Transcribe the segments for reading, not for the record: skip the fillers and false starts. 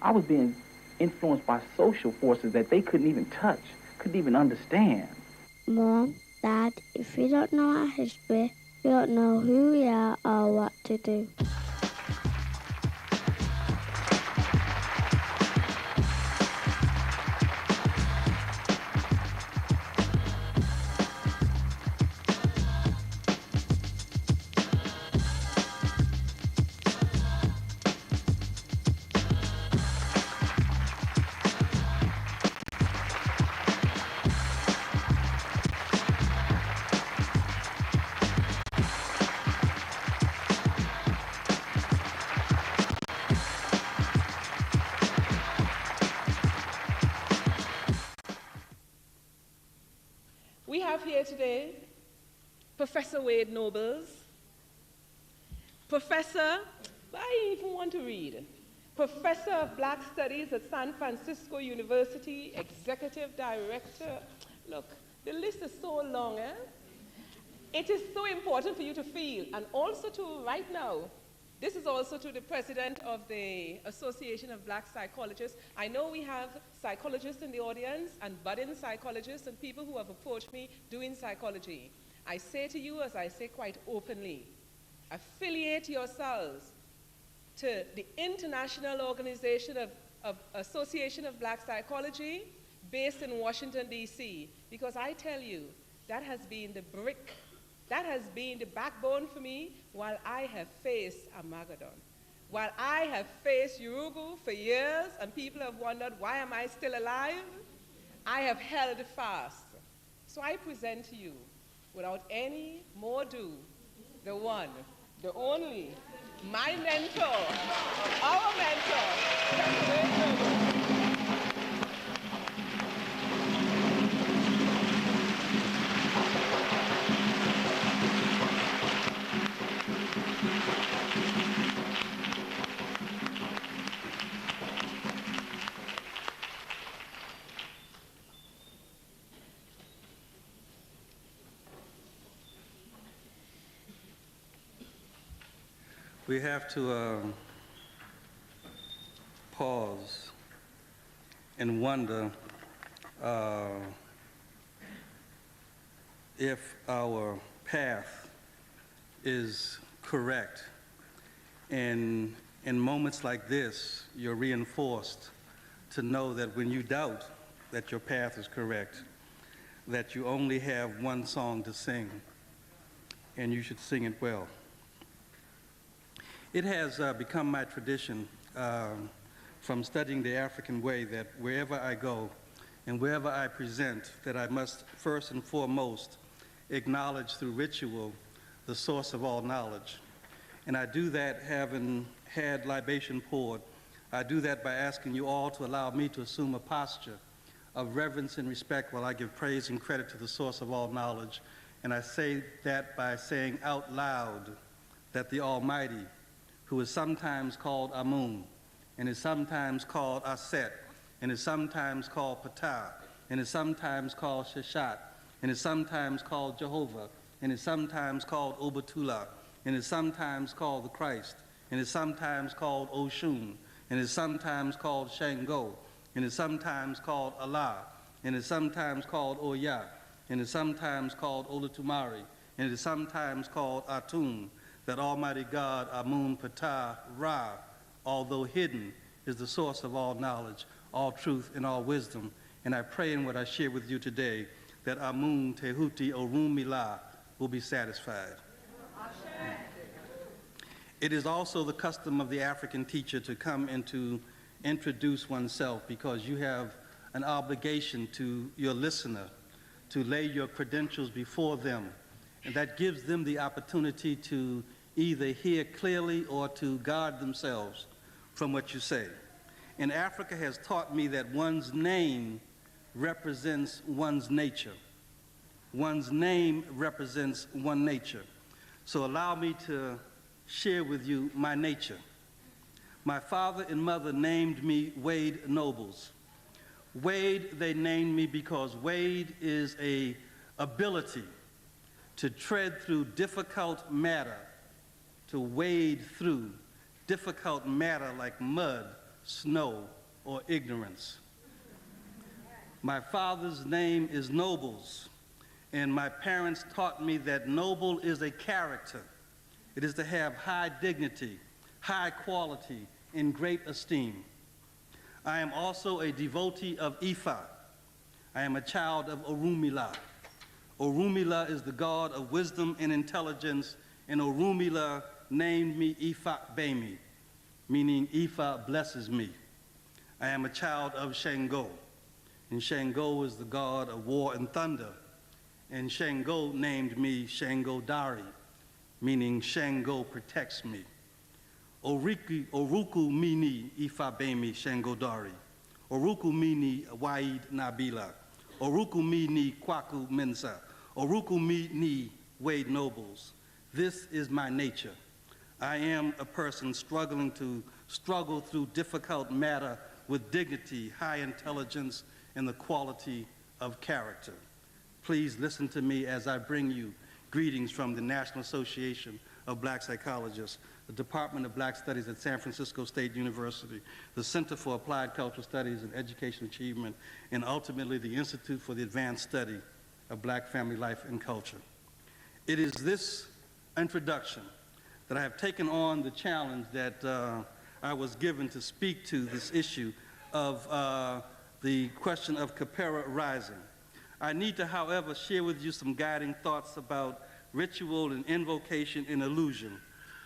I was being influenced by social forces that they couldn't even touch, couldn't even understand. Mom, Dad, if you don't know our history, you don't know who we are or what to do. We have here today Professor Wade Nobles, Professor, I even want to read, Professor of Black Studies at San Francisco University, Executive Director. Look, the list is so long, eh? It is so important for you to feel, and also to right now, this is also to the president of the Association of Black Psychologists. I know we have psychologists in the audience and budding psychologists and people who have approached me doing psychology. I say to you, as I say quite openly, affiliate yourselves to the International Organization of Association of Black Psychology based in Washington, D.C., because I tell you, that has been the brick, that has been the backbone for me while I have faced Armageddon. While I have faced Urugu for years and people have wondered, why am I still alive? I have held fast. So I present to you, without any more ado, the one, the only, my mentor, our mentor, Professor Wade Nobles. We have to pause and wonder if our path is correct. And in moments like this, you're reinforced to know that when you doubt that your path is correct, that you only have one song to sing, and you should sing it well. It has become my tradition from studying the African way that wherever I go and wherever I present, that I must first and foremost acknowledge through ritual the source of all knowledge. And I do that having had libation poured. I do that by asking you all to allow me to assume a posture of reverence and respect while I give praise and credit to the source of all knowledge. And I say that by saying out loud that the Almighty, who is sometimes called Amun, and is sometimes called Aset, and is sometimes called Ptah, and is sometimes called Sheshat, and is sometimes called Jehovah, and is sometimes called Obatula, and is sometimes called the Christ, and is sometimes called Oshun, and is sometimes called Shango, and is sometimes called Allah, and is sometimes called Oya, and is sometimes called Olatumari, and is sometimes called Atum, that Almighty God, Amun, Ptah, Ra, although hidden, is the source of all knowledge, all truth, and all wisdom. And I pray in what I share with you today that Amun, Tehuti, Orumila will be satisfied. It is also the custom of the African teacher to come and to introduce oneself, because you have an obligation to your listener to lay your credentials before them. And that gives them the opportunity to either hear clearly or to guard themselves from what you say. And Africa has taught me that one's name represents one's nature. One's name represents one nature. So allow me to share with you my nature. My father and mother named me Wade Nobles. Wade, they named me because Wade is a ability to tread through difficult matter, to wade through difficult matter like mud, snow, or ignorance. My father's name is Nobles, and my parents taught me that noble is a character. It is to have high dignity, high quality, and great esteem. I am also a devotee of Ifa. I am a child of Orunmila. Orunmila is the god of wisdom and intelligence, and Orunmila named me Ifa Bemi, meaning Ifa blesses me. I am a child of Shango, and Shango is the god of war and thunder, and Shango named me Shango Dari, meaning Shango protects me. Oruku mini Ifa Bemi Shango Dari. Oruku mini Waid Nabila. Oruku mini Kwaku Mensa. Oruku mini Wade Nobles. This is my nature. I am a person struggling to struggle through difficult matter with dignity, high intelligence, and the quality of character. Please listen to me as I bring you greetings from the National Association of Black Psychologists, the Department of Black Studies at San Francisco State University, the Center for Applied Cultural Studies and Education Achievement, and ultimately the Institute for the Advanced Study of Black Family Life and Culture. It is this introduction that I have taken on the challenge that I was given to speak to this issue of the question of Khepera rising. I need to, however, share with you some guiding thoughts about ritual and invocation and illusion,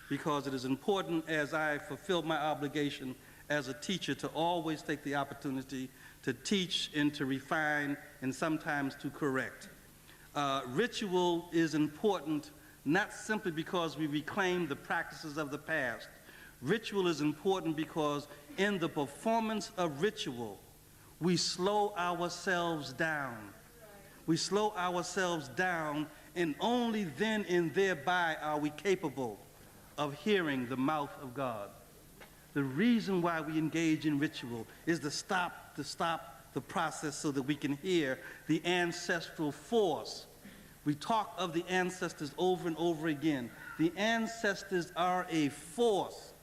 because it is important as I fulfill my obligation as a teacher to always take the opportunity to teach and to refine and sometimes to correct. Ritual is important not simply because we reclaim the practices of the past. Ritual is important because in the performance of ritual, we slow ourselves down. We slow ourselves down, and only then and thereby are we capable of hearing the mouth of God. The reason why we engage in ritual is to stop the process so that we can hear the ancestral force. We talk of the ancestors over and over again. The ancestors are a force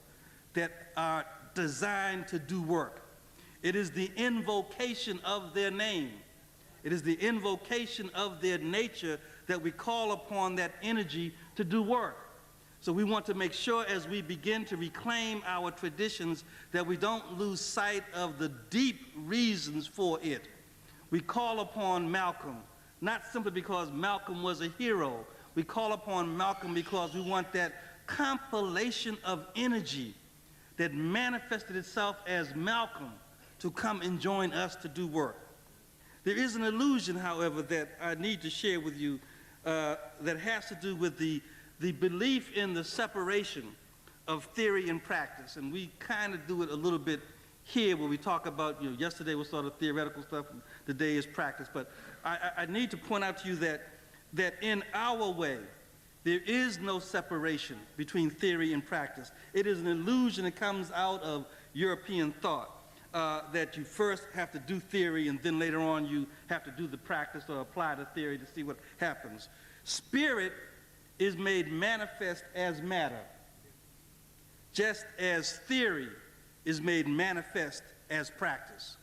that are designed to do work. It is the invocation of their name. It is the invocation of their nature that we call upon that energy to do work. So we want to make sure as we begin to reclaim our traditions that we don't lose sight of the deep reasons for it. We call upon Malcolm, not simply because Malcolm was a hero. We call upon Malcolm because we want that compilation of energy that manifested itself as Malcolm to come and join us to do work. There is an illusion, however, that I need to share with you that has to do with the belief in the separation of theory and practice. And we kind of do it a little bit here where we talk about, yesterday was sort of theoretical stuff, and today is practice. But I need to point out to you that in our way, there is no separation between theory and practice. It is an illusion that comes out of European thought. That you first have to do theory and then later on you have to do the practice or apply the theory to see what happens. Spirit is made manifest as matter, just as theory is made manifest as practice.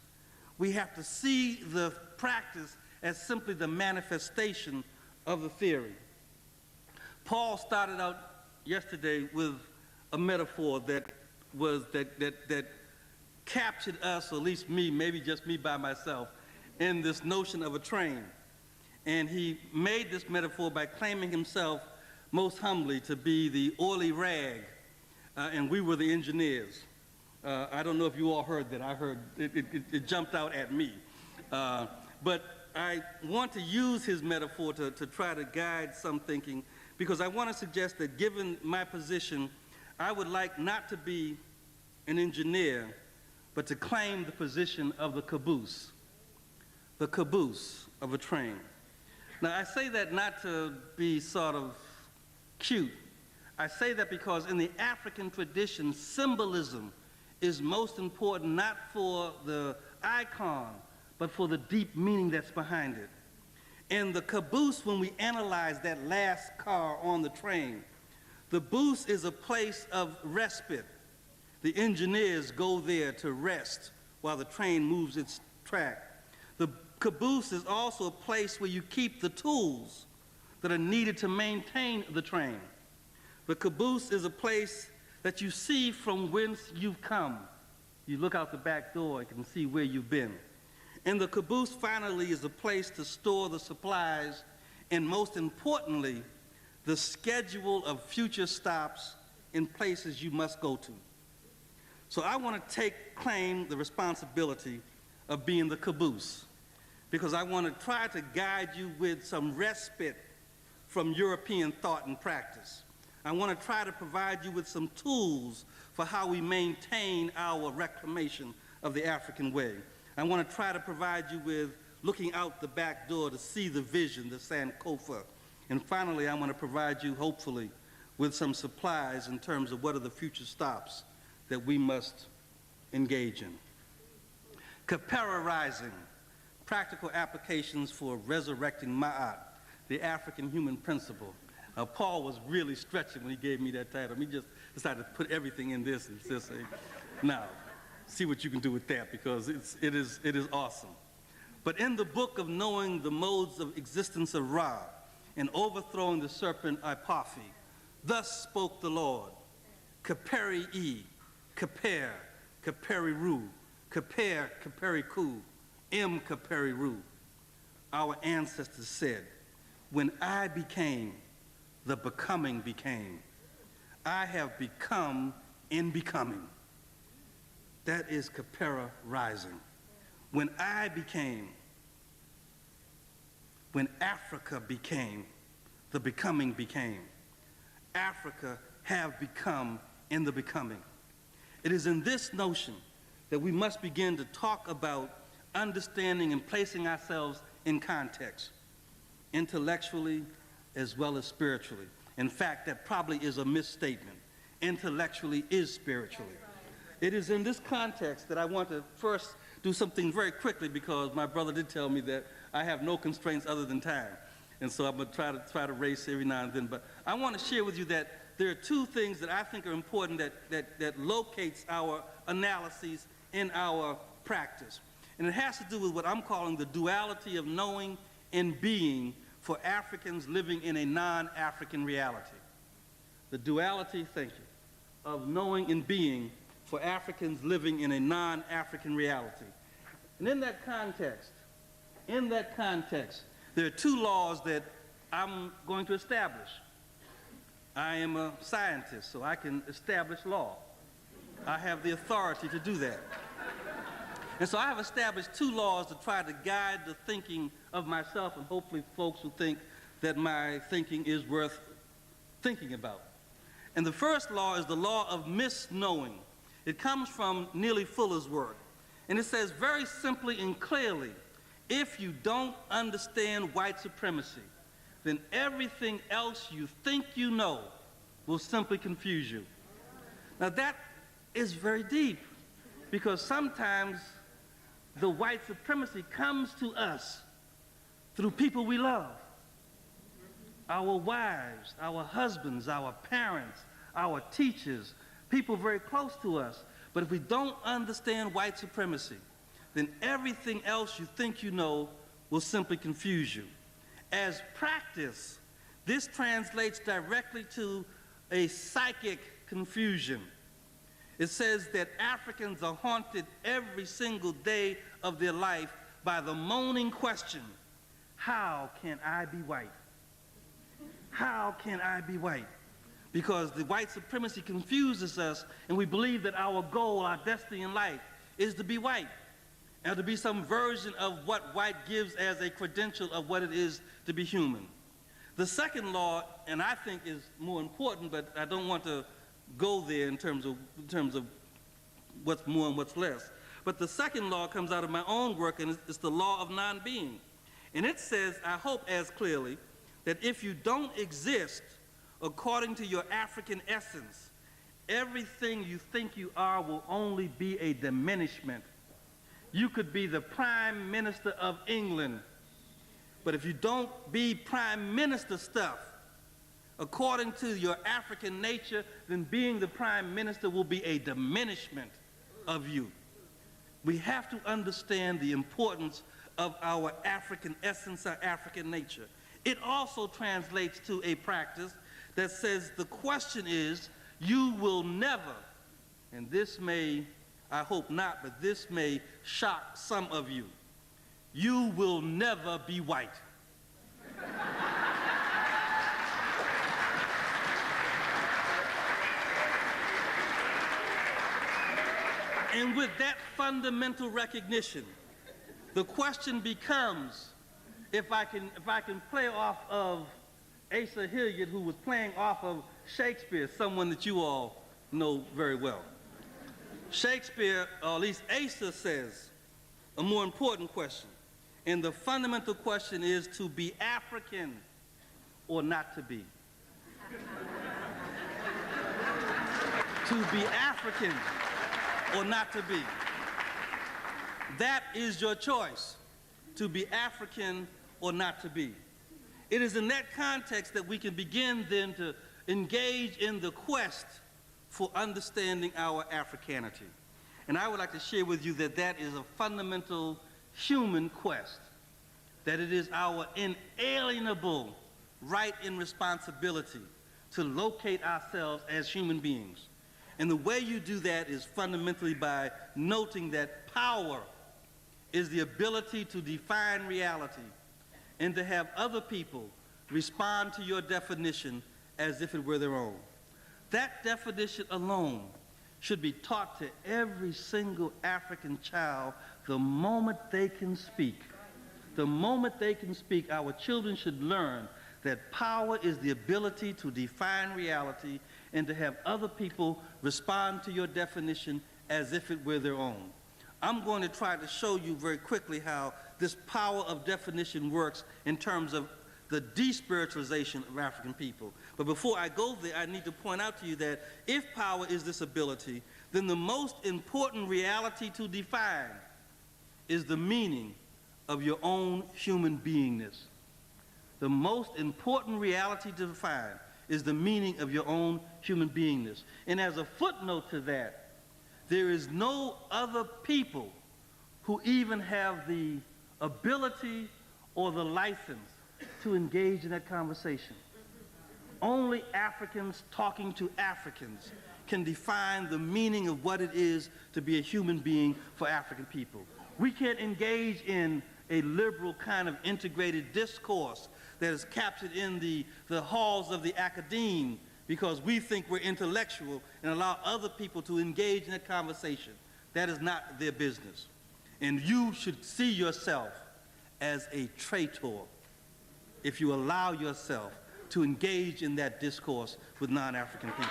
We have to see the practice as simply the manifestation of the theory. Paul started out yesterday with a metaphor that captured us, or at least me, maybe just me by myself, in this notion of a train. And he made this metaphor by claiming himself most humbly to be the oily rag, and we were the engineers. I don't know if you all heard that. I heard it jumped out at me. But I want to use his metaphor to try to guide some thinking, because I want to suggest that given my position, I would like not to be an engineer, but to claim the position of the caboose of a train. Now, I say that not to be sort of cute. I say that because in the African tradition, symbolism is most important, not for the icon, but for the deep meaning that's behind it. In the caboose, when we analyze that last car on the train, the booth is a place of respite. The engineers go there to rest while the train moves its track. The caboose is also a place where you keep the tools that are needed to maintain the train. The caboose is a place that you see from whence you've come. You look out the back door, you can see where you've been. And the caboose finally is a place to store the supplies and, most importantly, the schedule of future stops in places you must go to. So I want to claim the responsibility of being the caboose, because I want to try to guide you with some respite from European thought and practice. I want to try to provide you with some tools for how we maintain our reclamation of the African way. I want to try to provide you with looking out the back door to see the vision, the Sankofa. And finally, I want to provide you, hopefully, with some supplies in terms of what are the future stops that we must engage in. Kapera Rising, practical applications for resurrecting Ma'at, the African human principle. Paul was really stretching when he gave me that title. He just decided to put everything in this and just say, now, see what you can do with that, because it is awesome. But in the book of knowing the modes of existence of Ra and overthrowing the serpent Ipophi, thus spoke the Lord, Kaperi-E, Kaper, Kaperi-Ru, Kaper, Kaperi-Ku, M. Kaperi-Ru. Our ancestors said, when I became, the becoming became. I have become in becoming. That is Kapera Rising. When I became, when Africa became, the becoming became. Africa have become in the becoming. It is in this notion that we must begin to talk about understanding and placing ourselves in context, intellectually as well as spiritually. In fact, that probably is a misstatement. Intellectually is spiritually. It is in this context that I want to first do something very quickly, because my brother did tell me that I have no constraints other than time. And so I'm going to try to race every now and then. But I want to share with you that there are two things that I think are important that locates our analyses in our practice. And it has to do with what I'm calling the duality of knowing and being for Africans living in a non-African reality. The duality, thank you, of knowing and being for Africans living in a non-African reality. And in that context, there are two laws that I'm going to establish. I am a scientist, so I can establish law. I have the authority to do that. And so I have established two laws to try to guide the thinking of myself, and hopefully folks will think that my thinking is worth thinking about. And the first law is the law of misknowing. It comes from Neely Fuller's work. And it says very simply and clearly, if you don't understand white supremacy, then everything else you think you know will simply confuse you. Now that is very deep, because sometimes the white supremacy comes to us through people we love. Our wives, our husbands, our parents, our teachers, people very close to us. But if we don't understand white supremacy, then everything else you think you know will simply confuse you. As practice, this translates directly to a psychic confusion. It says that Africans are haunted every single day of their life by the moaning question, how can I be white? How can I be white? Because the white supremacy confuses us, and we believe that our goal, our destiny in life, is to be white, and to be some version of what white gives as a credential of what it is to be human. The second law, and I think is more important, but I don't want to go there in terms of what's more and what's less. But the second law comes out of my own work, and it's the law of non-being. And it says, I hope as clearly, that if you don't exist according to your African essence, everything you think you are will only be a diminishment. You could be the Prime Minister of England, but if you don't be Prime Minister stuff, according to your African nature, then being the Prime Minister will be a diminishment of you. We have to understand the importance of our African essence, our African nature. It also translates to a practice that says the question is, you will never, and this may, I hope not, but this may shock some of you, you will never be white. And with that fundamental recognition, the question becomes, if I can play off of Asa Hilliard, who was playing off of Shakespeare, someone that you all know very well. Shakespeare, or at least Asa, says a more important question. And the fundamental question is to be African or not to be. To be African or not to be. That is your choice, to be African or not to be. It is in that context that we can begin then to engage in the quest for understanding our Africanity. And I would like to share with you that that is a fundamental human quest, that it is our inalienable right and responsibility to locate ourselves as human beings. And the way you do that is fundamentally by noting that power is the ability to define reality and to have other people respond to your definition as if it were their own. That definition alone should be taught to every single African child the moment they can speak. The moment they can speak, our children should learn that power is the ability to define reality and to have other people respond to your definition as if it were their own. I'm going to try to show you very quickly how this power of definition works in terms of the despiritualization of African people. But before I go there, I need to point out to you that if power is this ability, then the most important reality to define is the meaning of your own human beingness. The most important reality to define is the meaning of your own human beingness. And as a footnote to that, there is no other people who even have the ability or the license to engage in that conversation. Only Africans talking to Africans can define the meaning of what it is to be a human being for African people. We can't engage in a liberal kind of integrated discourse that is captured in the halls of the academe because we think we're intellectual and allow other people to engage in that conversation. That is not their business. And you should see yourself as a traitor if you allow yourself to engage in that discourse with non-African people.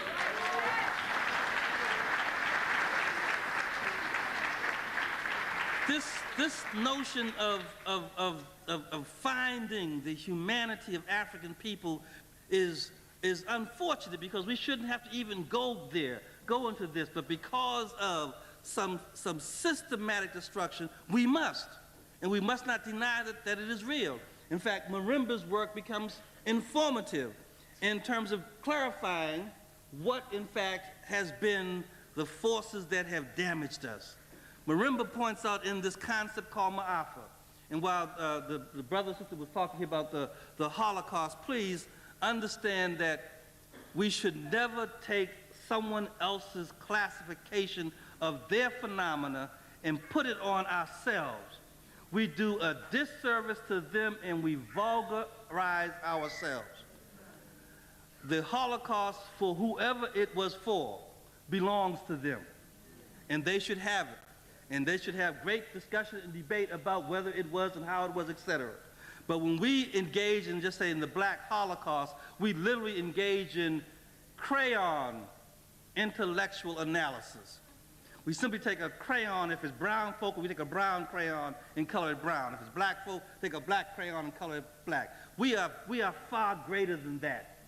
This notion of finding the humanity of African people is unfortunate because we shouldn't have to even go into this, but because of some systematic destruction, we must. And we must not deny that it is real. In fact, Marimba's work becomes informative in terms of clarifying what, in fact, has been the forces that have damaged us. Marimba points out in this concept called Ma'afa, and while the brother and sister was talking about the Holocaust, please understand that we should never take someone else's classification of their phenomena and put it on ourselves. We do a disservice to them and we vulgarize ourselves. The Holocaust, for whoever it was for, belongs to them, and they should have it. And they should have great discussion and debate about whether it was and how it was, etc. But when we engage in, just say, in the Black Holocaust, we literally engage in crayon intellectual analysis. We simply take a crayon. If it's brown folk, we take a brown crayon and color it brown. If it's black folk, take a black crayon and color it black. We are far greater than that.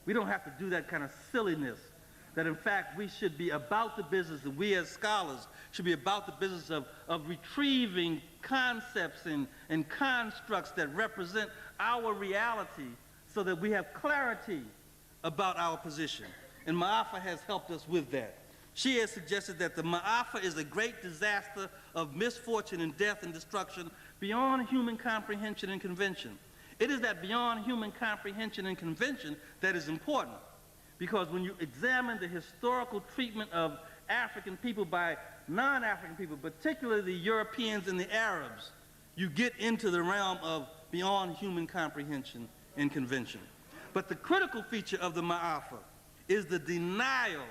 We don't have to do that kind of silliness. That in fact we should be about the business, and we as scholars should be about the business of retrieving concepts and constructs that represent our reality so that we have clarity about our position. And Ma'afa has helped us with that. She has suggested that the Ma'afa is a great disaster of misfortune and death and destruction beyond human comprehension and convention. It is that beyond human comprehension and convention that is important, because when you examine the historical treatment of African people by non-African people, particularly the Europeans and the Arabs, you get into the realm of beyond human comprehension and convention. But the critical feature of the Ma'afa is the denial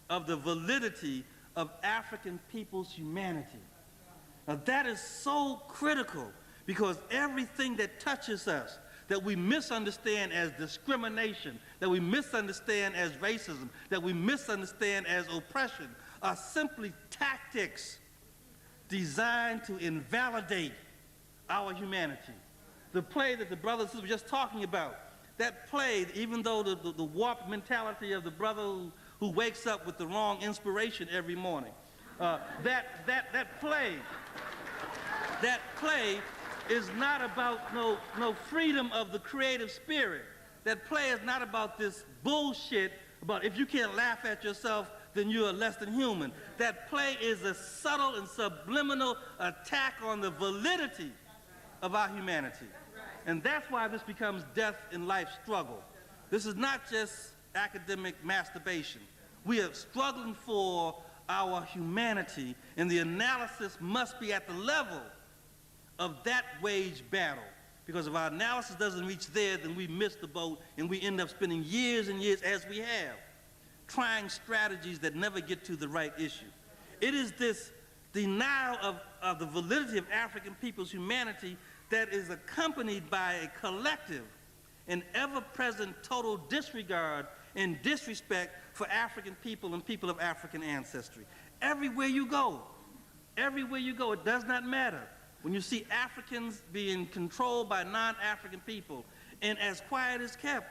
of the validity of African people's humanity. Now that is so critical, because everything that touches us, that we misunderstand as discrimination, that we misunderstand as racism, that we misunderstand as oppression, are simply tactics designed to invalidate our humanity. The play that the brothers were just talking about, that play, even though the warped mentality of the brother who wakes up with the wrong inspiration every morning, that play is not about no freedom of the creative spirit. That play is not about this bullshit about if you can't laugh at yourself, then you are less than human. That play is a subtle and subliminal attack on the validity of our humanity. And that's why this becomes death in life struggle. This is not just academic masturbation. We are struggling for our humanity, and the analysis must be at the level of that wage battle. Because if our analysis doesn't reach there, then we miss the boat, and we end up spending years and years, as we have, trying strategies that never get to the right issue. It is this denial of the validity of African people's humanity that is accompanied by a collective and ever-present total disregard and disrespect for African people and people of African ancestry. Everywhere you go, it does not matter. When you see Africans being controlled by non-African people, and as quiet as kept,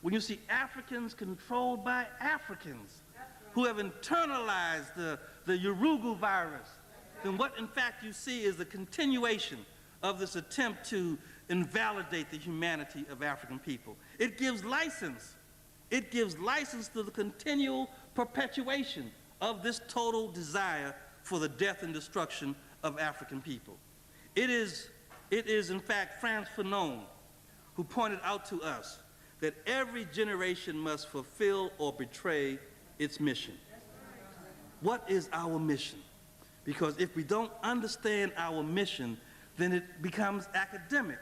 when you see Africans controlled by Africans who have internalized the Urugu virus, then what in fact you see is the continuation of this attempt to invalidate the humanity of African people. It gives license to the continual perpetuation of this total desire for the death and destruction of African people. It is in fact Frantz Fanon who pointed out to us that every generation must fulfill or betray its mission. What is our mission? Because if we don't understand our mission, then it becomes academic.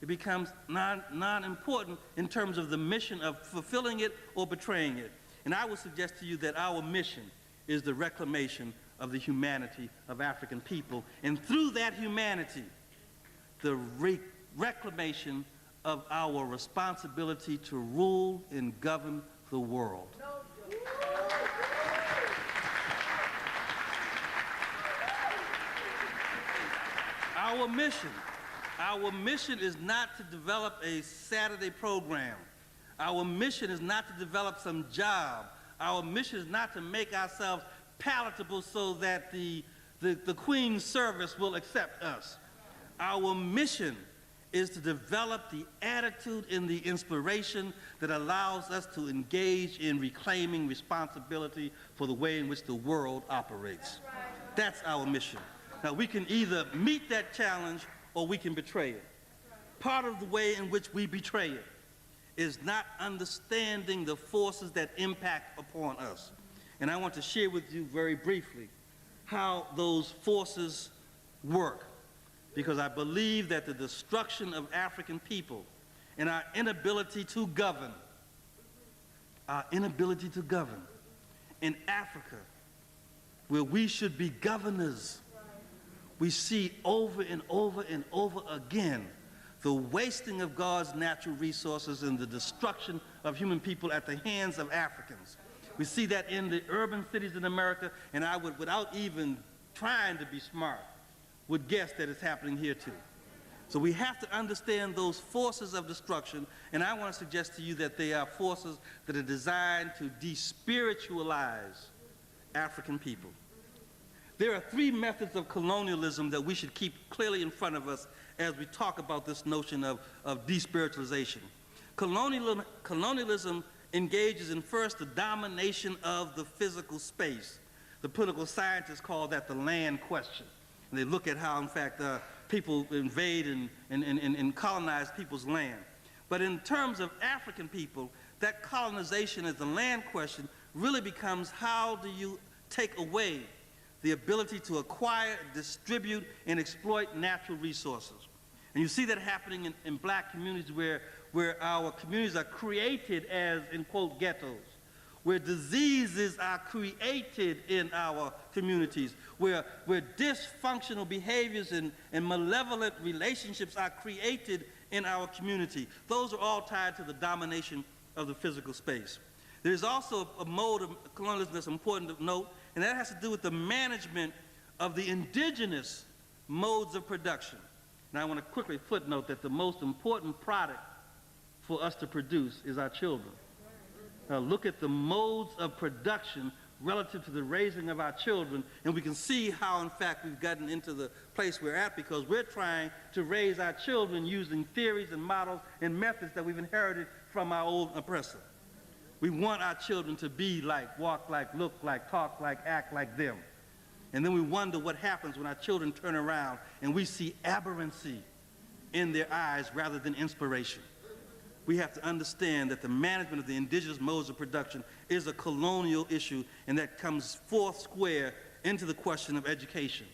It becomes non-important in terms of the mission of fulfilling it or betraying it. And I would suggest to you that our mission is the reclamation of the humanity of African people, and through that humanity, the reclamation of our responsibility to rule and govern the world. Our mission is not to develop a Saturday program. Our mission is not to develop some job. Our mission is not to make ourselves palatable so that the Queen's service will accept us. Our mission is to develop the attitude and the inspiration that allows us to engage in reclaiming responsibility for the way in which the world operates. That's our mission. Now, we can either meet that challenge or we can betray it. Part of the way in which we betray it is not understanding the forces that impact upon us. And I want to share with you very briefly how those forces work, because I believe that the destruction of African people and our inability to govern in Africa, where we should be governors, we see over and over and over again the wasting of God's natural resources and the destruction of human people at the hands of Africans. We see that in the urban cities in America, and I would, without even trying to be smart, would guess that it's happening here too. So we have to understand those forces of destruction, and I want to suggest to you that they are forces that are designed to despiritualize African people. There are three methods of colonialism that we should keep clearly in front of us as we talk about this notion of despiritualization. Colonialism engages in first the domination of the physical space. The political scientists call that the land question. And they look at how, in fact, people invade and colonize people's land. But in terms of African people, that colonization as the land question really becomes how do you take away the ability to acquire, distribute, and exploit natural resources. And you see that happening in black communities where our communities are created as, in quote, ghettos, where diseases are created in our communities, where dysfunctional behaviors and malevolent relationships are created in our community. Those are all tied to the domination of the physical space. There's also a mode of colonialism that's important to note, and that has to do with the management of the indigenous modes of production. Now I want to quickly footnote that the most important product for us to produce is our children. Now look at the modes of production relative to the raising of our children, and we can see how, in fact, we've gotten into the place we're at because we're trying to raise our children using theories and models and methods that we've inherited from our old oppressor. We want our children to be like, walk like, look like, talk like, act like them. And then we wonder what happens when our children turn around and we see aberrancy in their eyes rather than inspiration. We have to understand that the management of the indigenous modes of production is a colonial issue, and that comes fourth square into the question of education.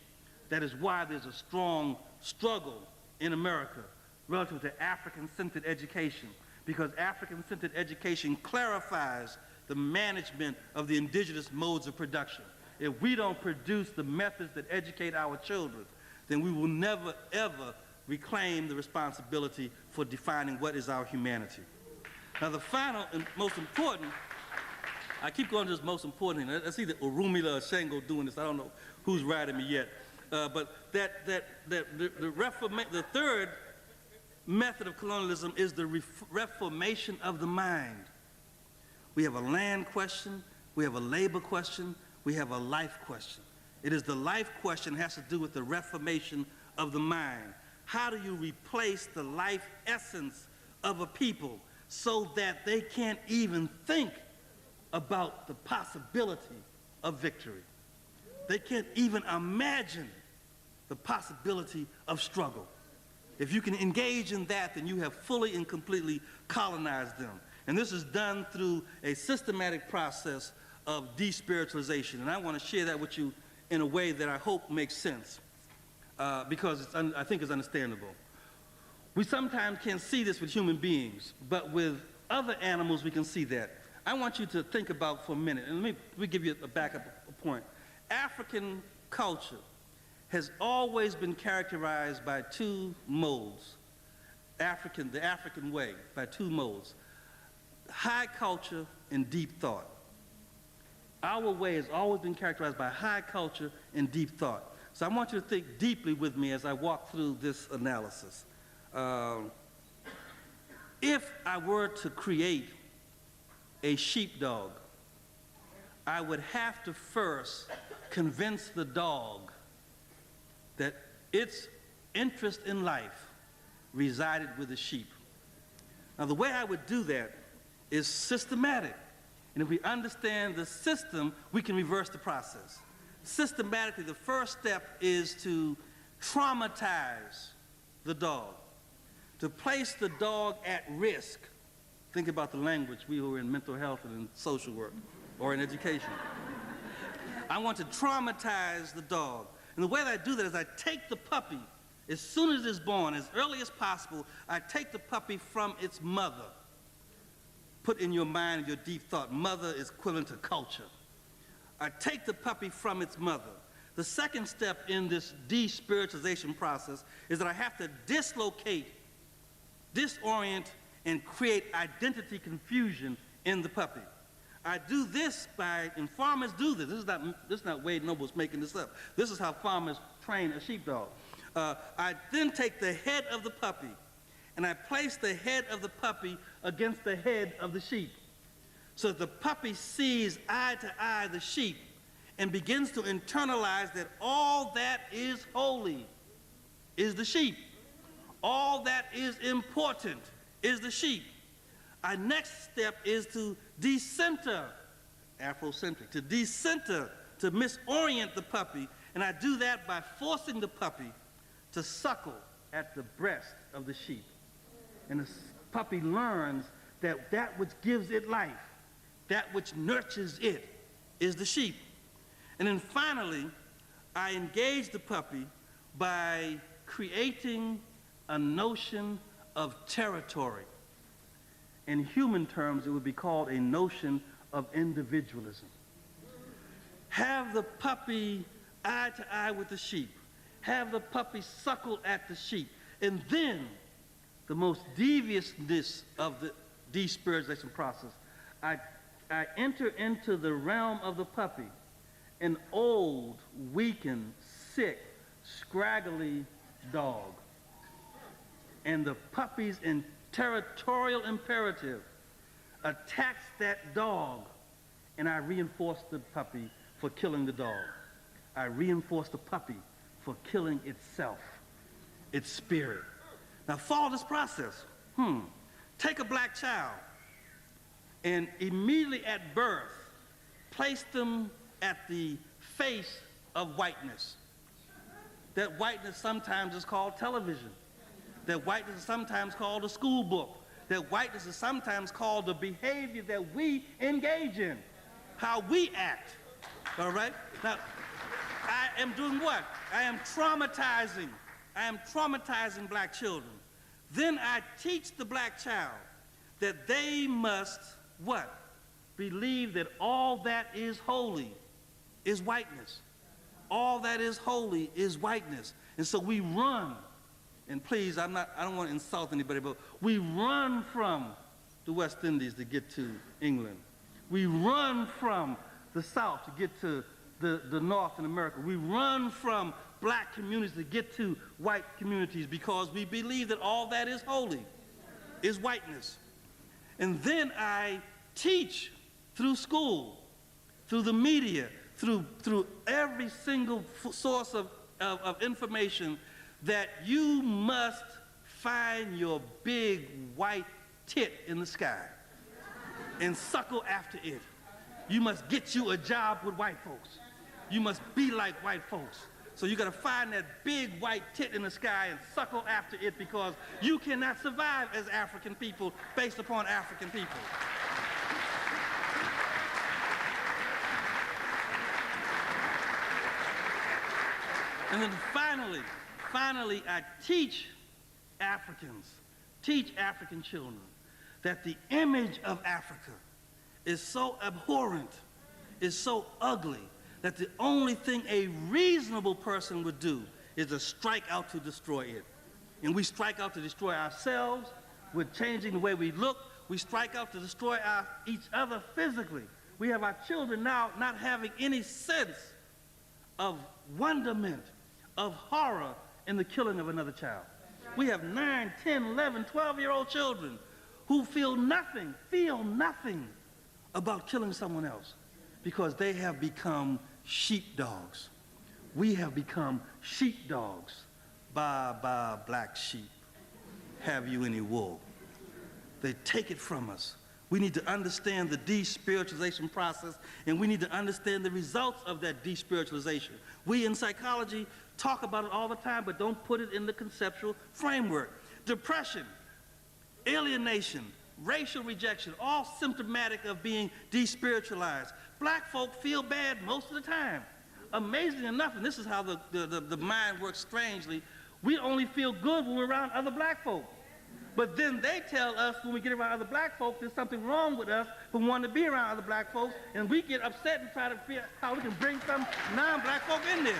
That is why there's a strong struggle in America relative to African-centered education, because African-centered education clarifies the management of the indigenous modes of production. If we don't produce the methods that educate our children, then we will never, ever reclaim the responsibility for defining what is our humanity. Now the final and most important, I keep going to this most important thing. I see that Urumila or Shango doing this. I don't know who's writing me yet. But the third method of colonialism is the reformation of the mind. We have a land question, we have a labor question, we have a life question. It is the life question that has to do with the reformation of the mind. How do you replace the life essence of a people so that they can't even think about the possibility of victory? They can't even imagine the possibility of struggle. If you can engage in that, then you have fully and completely colonized them. And this is done through a systematic process of despiritualization. And I want to share that with you in a way that I hope makes sense, because I think it's understandable. We sometimes can't see this with human beings, but with other animals we can see that. I want you to think about for a minute, and let me give you a backup point. African culture has always been characterized by two modes. The African way, by two modes. High culture and deep thought. Our way has always been characterized by high culture and deep thought. So I want you to think deeply with me as I walk through this analysis. If I were to create a sheepdog, I would have to first convince the dog that its interest in life resided with the sheep. Now, the way I would do that is systematic. And if we understand the system, we can reverse the process. Systematically, the first step is to traumatize the dog, to place the dog at risk. Think about the language, we who are in mental health and in social work or in education. I want to traumatize the dog. And the way that I do that is I take the puppy, as soon as it's born, as early as possible, I take the puppy from its mother. Put in your mind, your deep thought, mother is equivalent to culture. I take the puppy from its mother. The second step in this despiritualization process is that I have to dislocate, disorient, and create identity confusion in the puppy. I do this by, and farmers do this. This is not Wade Noble's making this up. This is how farmers train a sheepdog. I then take the head of the puppy, and I place the head of the puppy against the head of the sheep. So that the puppy sees eye to eye the sheep and begins to internalize that all that is holy is the sheep. All that is important is the sheep. Our next step is to decenter, Afrocentric, to decenter, to misorient the puppy, and I do that by forcing the puppy to suckle at the breast of the sheep. And the puppy learns that that which gives it life, that which nurtures it, is the sheep. And then finally, I engage the puppy by creating a notion of territory. In human terms, it would be called a notion of individualism. Have the puppy eye to eye with the sheep. Have the puppy suckle at the sheep. And then, the most deviousness of the despiritualization process, I enter into the realm of the puppy, an old, weakened, sick, scraggly dog. And the puppy's territorial imperative attacks that dog, and I reinforce the puppy for killing the dog. I reinforce the puppy for killing itself, its spirit. Now follow this process. Take a black child and immediately at birth, place them at the face of whiteness. That whiteness sometimes is called television. That whiteness is sometimes called a school book. That whiteness is sometimes called the behavior that we engage in, how we act, all right? Now, I am doing what? I am traumatizing black children. Then I teach the black child that they must, what? Believe that all that is holy is whiteness. All that is holy is whiteness. And so we run. And please, I don't want to insult anybody, but we run from the West Indies to get to England. We run from the South to get to the North in America. We run from black communities to get to white communities because we believe that all that is holy is whiteness. And then I teach through school, through the media, through every single source of information, that you must find your big white tit in the sky and suckle after it. You must get you a job with white folks. You must be like white folks. So you gotta find that big white tit in the sky and suckle after it, because you cannot survive as African people based upon African people. And then finally, I teach Africans, teach African children, that the image of Africa is so abhorrent, is so ugly, that the only thing a reasonable person would do is to strike out to destroy it. And we strike out to destroy ourselves. We're changing the way we look. We strike out to destroy each other physically. We have our children now not having any sense of wonderment, of horror in the killing of another child. We have 9, 10, 11, 12-year-old children who feel nothing about killing someone else because they have become sheepdogs. We have become sheepdogs. Baa, black sheep, have you any wool? They take it from us. We need to understand the despiritualization process, and we need to understand the results of that despiritualization. We in psychology talk about it all the time, but don't put it in the conceptual framework. Depression, alienation, racial rejection, all symptomatic of being despiritualized. Black folk feel bad most of the time. Amazing enough, and this is how the mind works strangely, we only feel good when we're around other black folk. But then they tell us when we get around other black folks, there's something wrong with us for wanting to be around other black folks, and we get upset and try to figure out how we can bring some non-black folk in there.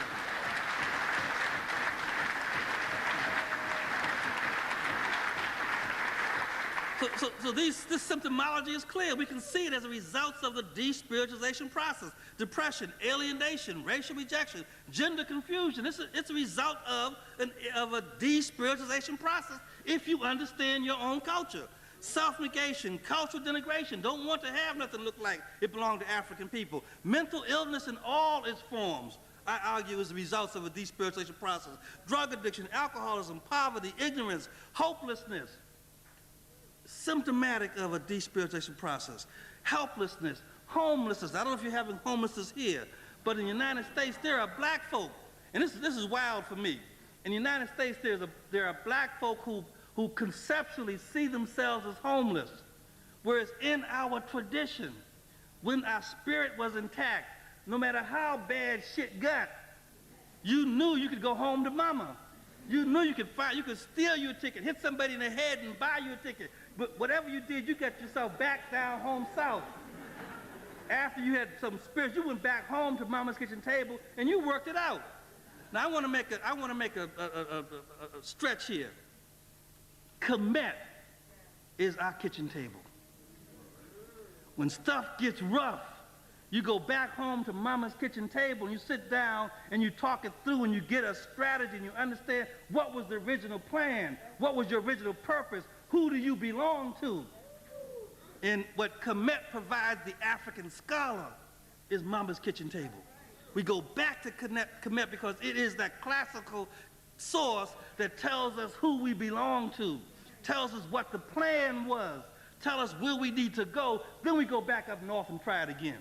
So this symptomology is clear. We can see it as a result of the despiritualization process. Depression, alienation, racial rejection, gender confusion. It's a result of a despiritualization process if you understand your own culture. Self-negation, cultural denigration, don't want to have nothing look like it belonged to African people. Mental illness in all its forms, I argue, is the results of a despiritualization process. Drug addiction, alcoholism, poverty, ignorance, hopelessness. symptomatic of a despiritualization process. Helplessness, homelessness. I don't know if you're having homelessness here, but in the United States, there are black folk, and this is wild for me. In the United States, there are black folk who conceptually see themselves as homeless, whereas in our tradition, when our spirit was intact, no matter how bad shit got, you knew you could go home to mama. You knew you could steal your ticket, hit somebody in the head and buy you a ticket. But whatever you did, you got yourself back down home south. After you had some spirit, you went back home to mama's kitchen table and you worked it out. Now I want to make a stretch here. Kemet is our kitchen table. When stuff gets rough, you go back home to mama's kitchen table and you sit down and you talk it through and you get a strategy and you understand what was the original plan, what was your original purpose, who do you belong to? And what Kemet provides the African scholar is mama's kitchen table. We go back to Kemet because it is that classical source that tells us who we belong to, tells us what the plan was, tells us where we need to go, then we go back up north and try it again.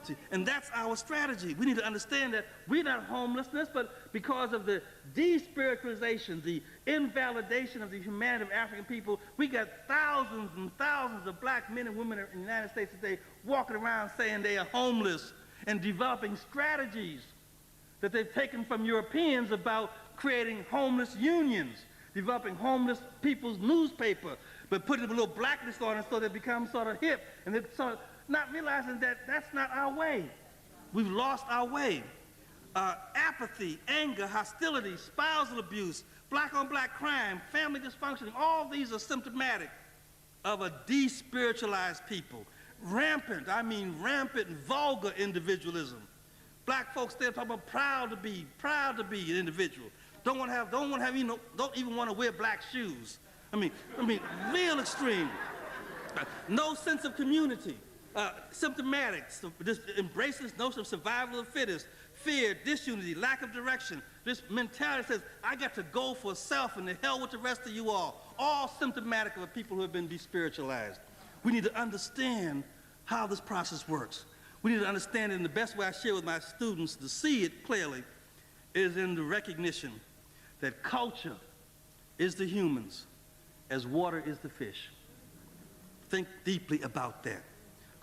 See, and that's our strategy. We need to understand that we're not homelessness, but because of the despiritualization, the invalidation of the humanity of African people, we got thousands and thousands of black men and women in the United States today walking around saying they are homeless and developing strategies that they've taken from Europeans about creating homeless unions, developing homeless people's newspaper, but putting a little blackness on it so they become sort of hip, and they sort of not realizing that that's not our way. We've lost our way. Apathy, anger, hostility, spousal abuse, black-on-black crime, family dysfunctioning, all these are symptomatic of a despiritualized people. Rampant, I mean rampant, vulgar individualism. Black folks still talking about proud to be an individual. Don't even want to wear black shoes. I mean, real extreme. No sense of community. Symptomatic, so just embracing this notion of survival of the fittest, fear, disunity, lack of direction. This mentality says, I got to go for self and the hell with the rest of you all symptomatic of people who have been despiritualized. We need to understand how this process works. We need to understand it, and the best way I share with my students to see it clearly is in the recognition that culture is the humans as water is the fish. Think deeply about that.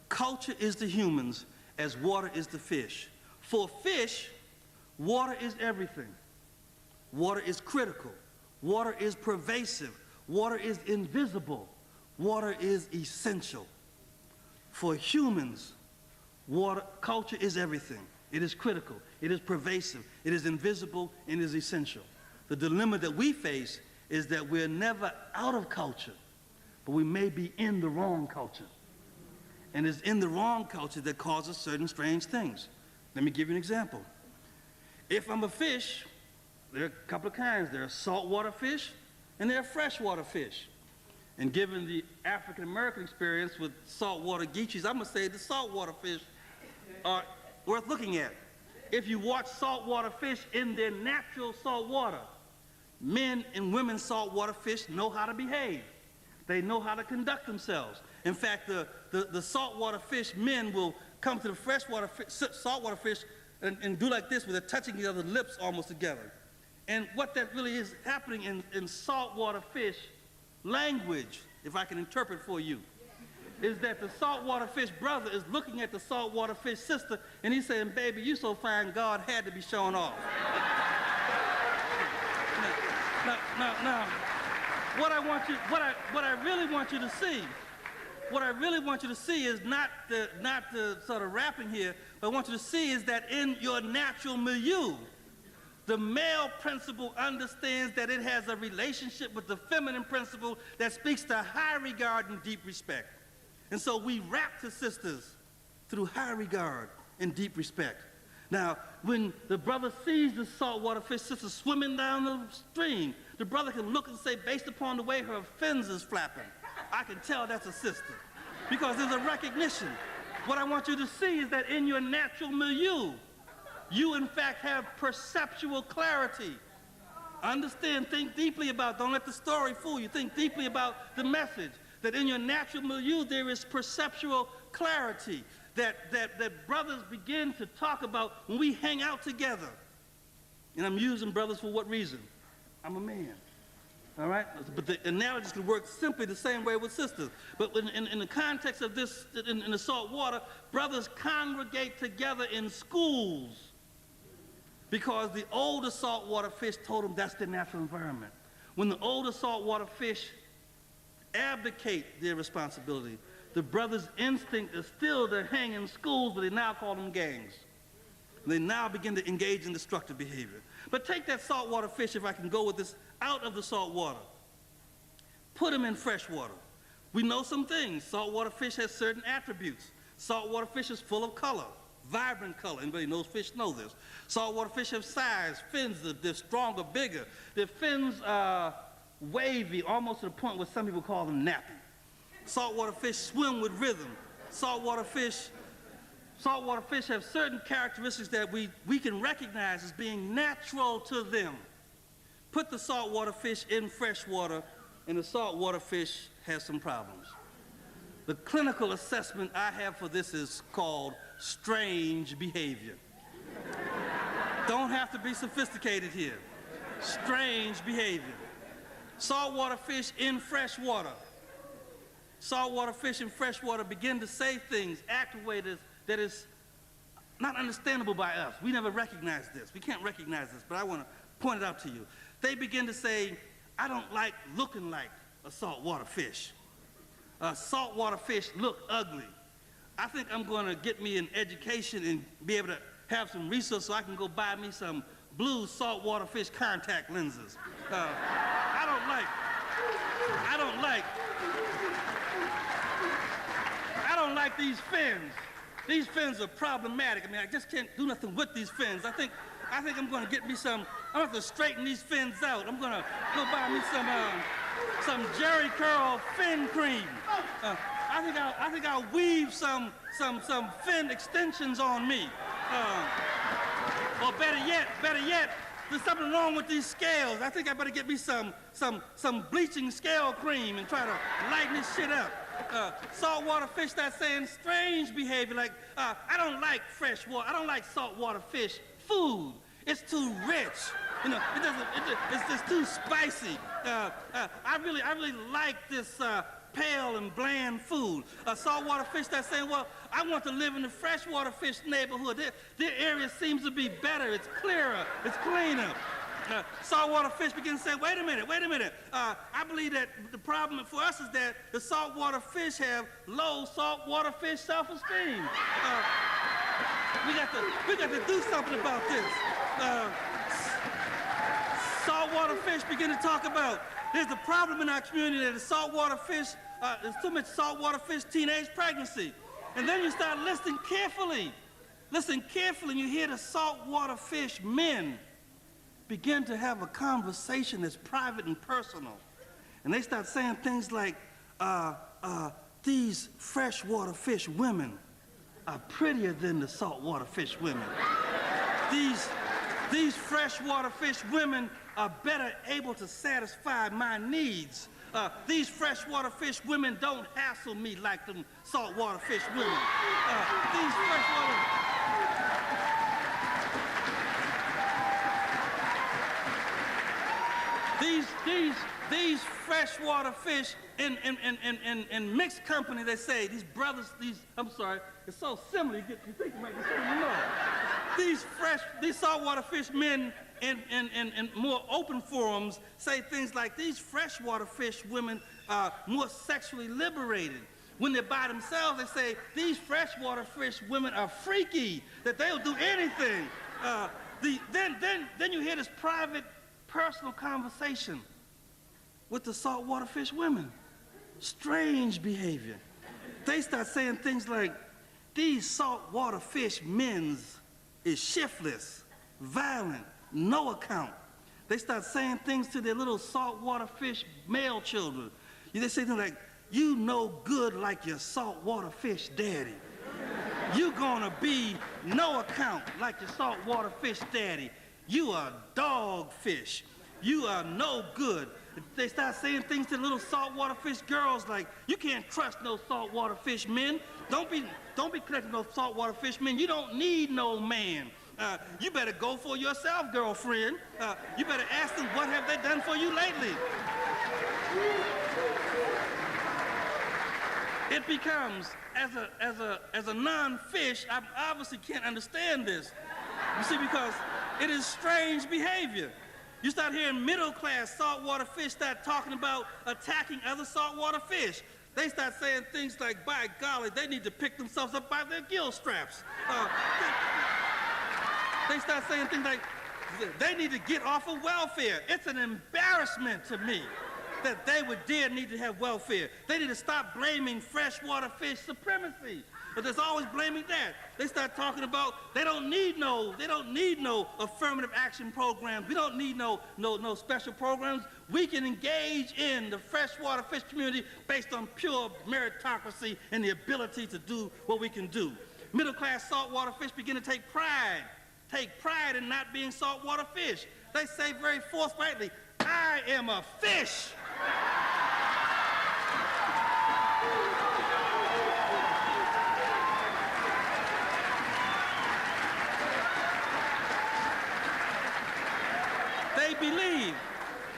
Culture is the humans as water is the fish. For fish, water is everything. Water is critical. Water is pervasive. Water is invisible. Water is essential. For humans, culture is everything. It is critical. It is pervasive. It is invisible and is essential. The dilemma that we face is that we're never out of culture, but we may be in the wrong culture. And it's in the wrong culture that causes certain strange things. Let me give you an example. If I'm a fish, there are a couple of kinds. There are saltwater fish and there are freshwater fish. And given the African-American experience with saltwater geechees, I'm going to say the saltwater fish are worth looking at. If you watch saltwater fish in their natural salt water, men and women saltwater fish know how to behave. They know how to conduct themselves. In fact, the saltwater fish men will come to the saltwater fish and do like this, where they're touching each other's lips almost together. And what that really is happening in saltwater fish language, if I can interpret for you, is that the saltwater fish brother is looking at the saltwater fish sister, and he's saying, baby, you so fine, God had to be showing off. Now, what I really want you to see is not the sort of rapping here, but I want you to see is that in your natural milieu, the male principle understands that it has a relationship with the feminine principle that speaks to high regard and deep respect. And so we rap to sisters through high regard and deep respect. Now, when the brother sees the saltwater fish sister swimming down the stream, the brother can look and say, based upon the way her fins is flapping, I can tell that's a sister. Because there's a recognition. What I want you to see is that in your natural milieu, you in fact have perceptual clarity. Understand, think deeply about, don't let the story fool you. Think deeply about the message that in your natural milieu there is perceptual clarity that brothers begin to talk about when we hang out together. And I'm using brothers for what reason? I'm a man. All right? But the analogies can work simply the same way with sisters. But in the context of this, in the salt water, brothers congregate together in schools because the older saltwater fish told them that's their natural environment. When the older saltwater fish abdicate their responsibility, the brothers' instinct is still to hang in schools, but they now call them gangs. They now begin to engage in destructive behavior. But take that saltwater fish, if I can go with this, out of the salt water. Put them in fresh water. We know some things. Saltwater fish has certain attributes. Saltwater fish is full of color, vibrant color. Anybody knows fish know this. Saltwater fish have size, fins, they're stronger, bigger. Their fins are wavy, almost to the point where some people call them nappy. Saltwater fish swim with rhythm. Saltwater fish have certain characteristics that we can recognize as being natural to them. Put the saltwater fish in fresh water, and the saltwater fish has some problems. The clinical assessment I have for this is called strange behavior. Don't have to be sophisticated here. Strange behavior. Saltwater fish in fresh water. Saltwater fish in fresh water begin to say things, act a way that is not understandable by us. We never recognize this. We can't recognize this, but I want to point it out to you. They begin to say, I don't like looking like a saltwater fish. Saltwater fish look ugly. I think I'm going to get me an education and be able to have some resources so I can go buy me some blue saltwater fish contact lenses. I don't like these fins. These fins are problematic. I mean, I just can't do nothing with these fins. I think I'm going to get me some. I'm going to have to straighten these fins out. I'm going to go buy me some Jerry Curl fin cream. I think I'll weave some fin extensions on me. Or better yet, there's something wrong with these scales. I think I better get me some bleaching scale cream and try to lighten this shit up. Saltwater fish start saying strange behavior like, I don't like fresh water. I don't like saltwater fish food. It's too rich. You know, it's just too spicy. I really like this pale and bland food. Saltwater fish start saying, well, I want to live in the freshwater fish neighborhood. Their area seems to be better. It's clearer. It's cleaner. Saltwater fish begin to say, wait a minute. I believe that the problem for us is that the saltwater fish have low saltwater fish self-esteem. We got to do something about this. Saltwater fish begin to talk about there's a problem in our community that the saltwater fish, there's too much saltwater fish teenage pregnancy. And then you start listening carefully. Listen carefully and you hear the saltwater fish men begin to have a conversation that's private and personal. And they start saying things like, these freshwater fish women are prettier than the saltwater fish women. These freshwater fish women are better able to satisfy my needs. These freshwater fish women don't hassle me like them saltwater fish women. These freshwater fish in mixed company, they say, these brothers, it's so similar, you think it might be similar. These saltwater fish men in more open forums say things like these freshwater fish women are more sexually liberated. When they're by themselves, they say these freshwater fish women are freaky, that they'll do anything. Then you hear this private, personal conversation with the saltwater fish women. Strange behavior. They start saying things like, these saltwater fish men's is shiftless, violent, no account. They start saying things to their little saltwater fish male children. They say things like, you no good like your saltwater fish daddy. You gonna be no account like your saltwater fish daddy. You are dog fish. You are no good. They start saying things to little saltwater fish girls like, you can't trust no saltwater fish men. Don't be connected to no saltwater fish men. You don't need no man. You better go for yourself, girlfriend. You better ask them, what have they done for you lately? It becomes, as a non-fish, I obviously can't understand this. You see, because it is strange behavior. You start hearing middle-class saltwater fish start talking about attacking other saltwater fish. They start saying things like, by golly, they need to pick themselves up by their gill straps. They start saying things like, they need to get off of welfare. It's an embarrassment to me that they would dare need to have welfare. They need to stop blaming freshwater fish supremacy. But there's always blaming that. They start talking about they don't need no affirmative action programs. We don't need no special programs. We can engage in the freshwater fish community based on pure meritocracy and the ability to do what we can do. Middle-class saltwater fish begin to take pride in not being saltwater fish. They say very forthrightly, I am a fish.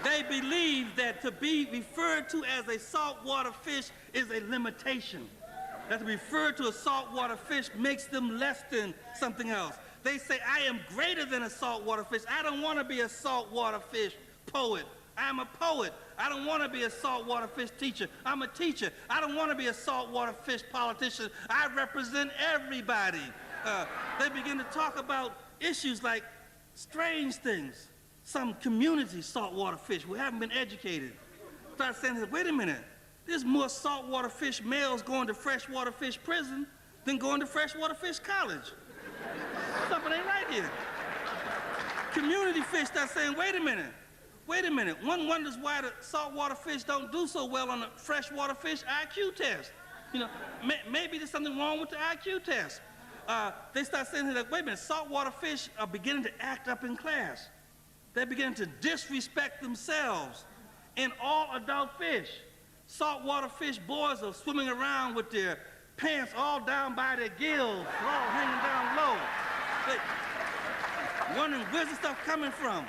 They believe that to be referred to as a saltwater fish is a limitation. That to be referred to a saltwater fish makes them less than something else. They say, I am greater than a saltwater fish. I don't want to be a saltwater fish poet. I'm a poet. I don't want to be a saltwater fish teacher. I'm a teacher. I don't want to be a saltwater fish politician. I represent everybody. They begin to talk about issues like strange things. Some community saltwater fish who haven't been educated start saying, wait a minute, there's more saltwater fish males going to freshwater fish prison than going to freshwater fish college. Something ain't right here. Community fish start saying, wait a minute. One wonders why the saltwater fish don't do so well on the freshwater fish IQ test. You know, maybe there's something wrong with the IQ test. They start saying, wait a minute, saltwater fish are beginning to act up in class. They're beginning to disrespect themselves and all adult fish. Saltwater fish boys are swimming around with their pants all down by their gills, all hanging down low. Wondering where's the stuff coming from?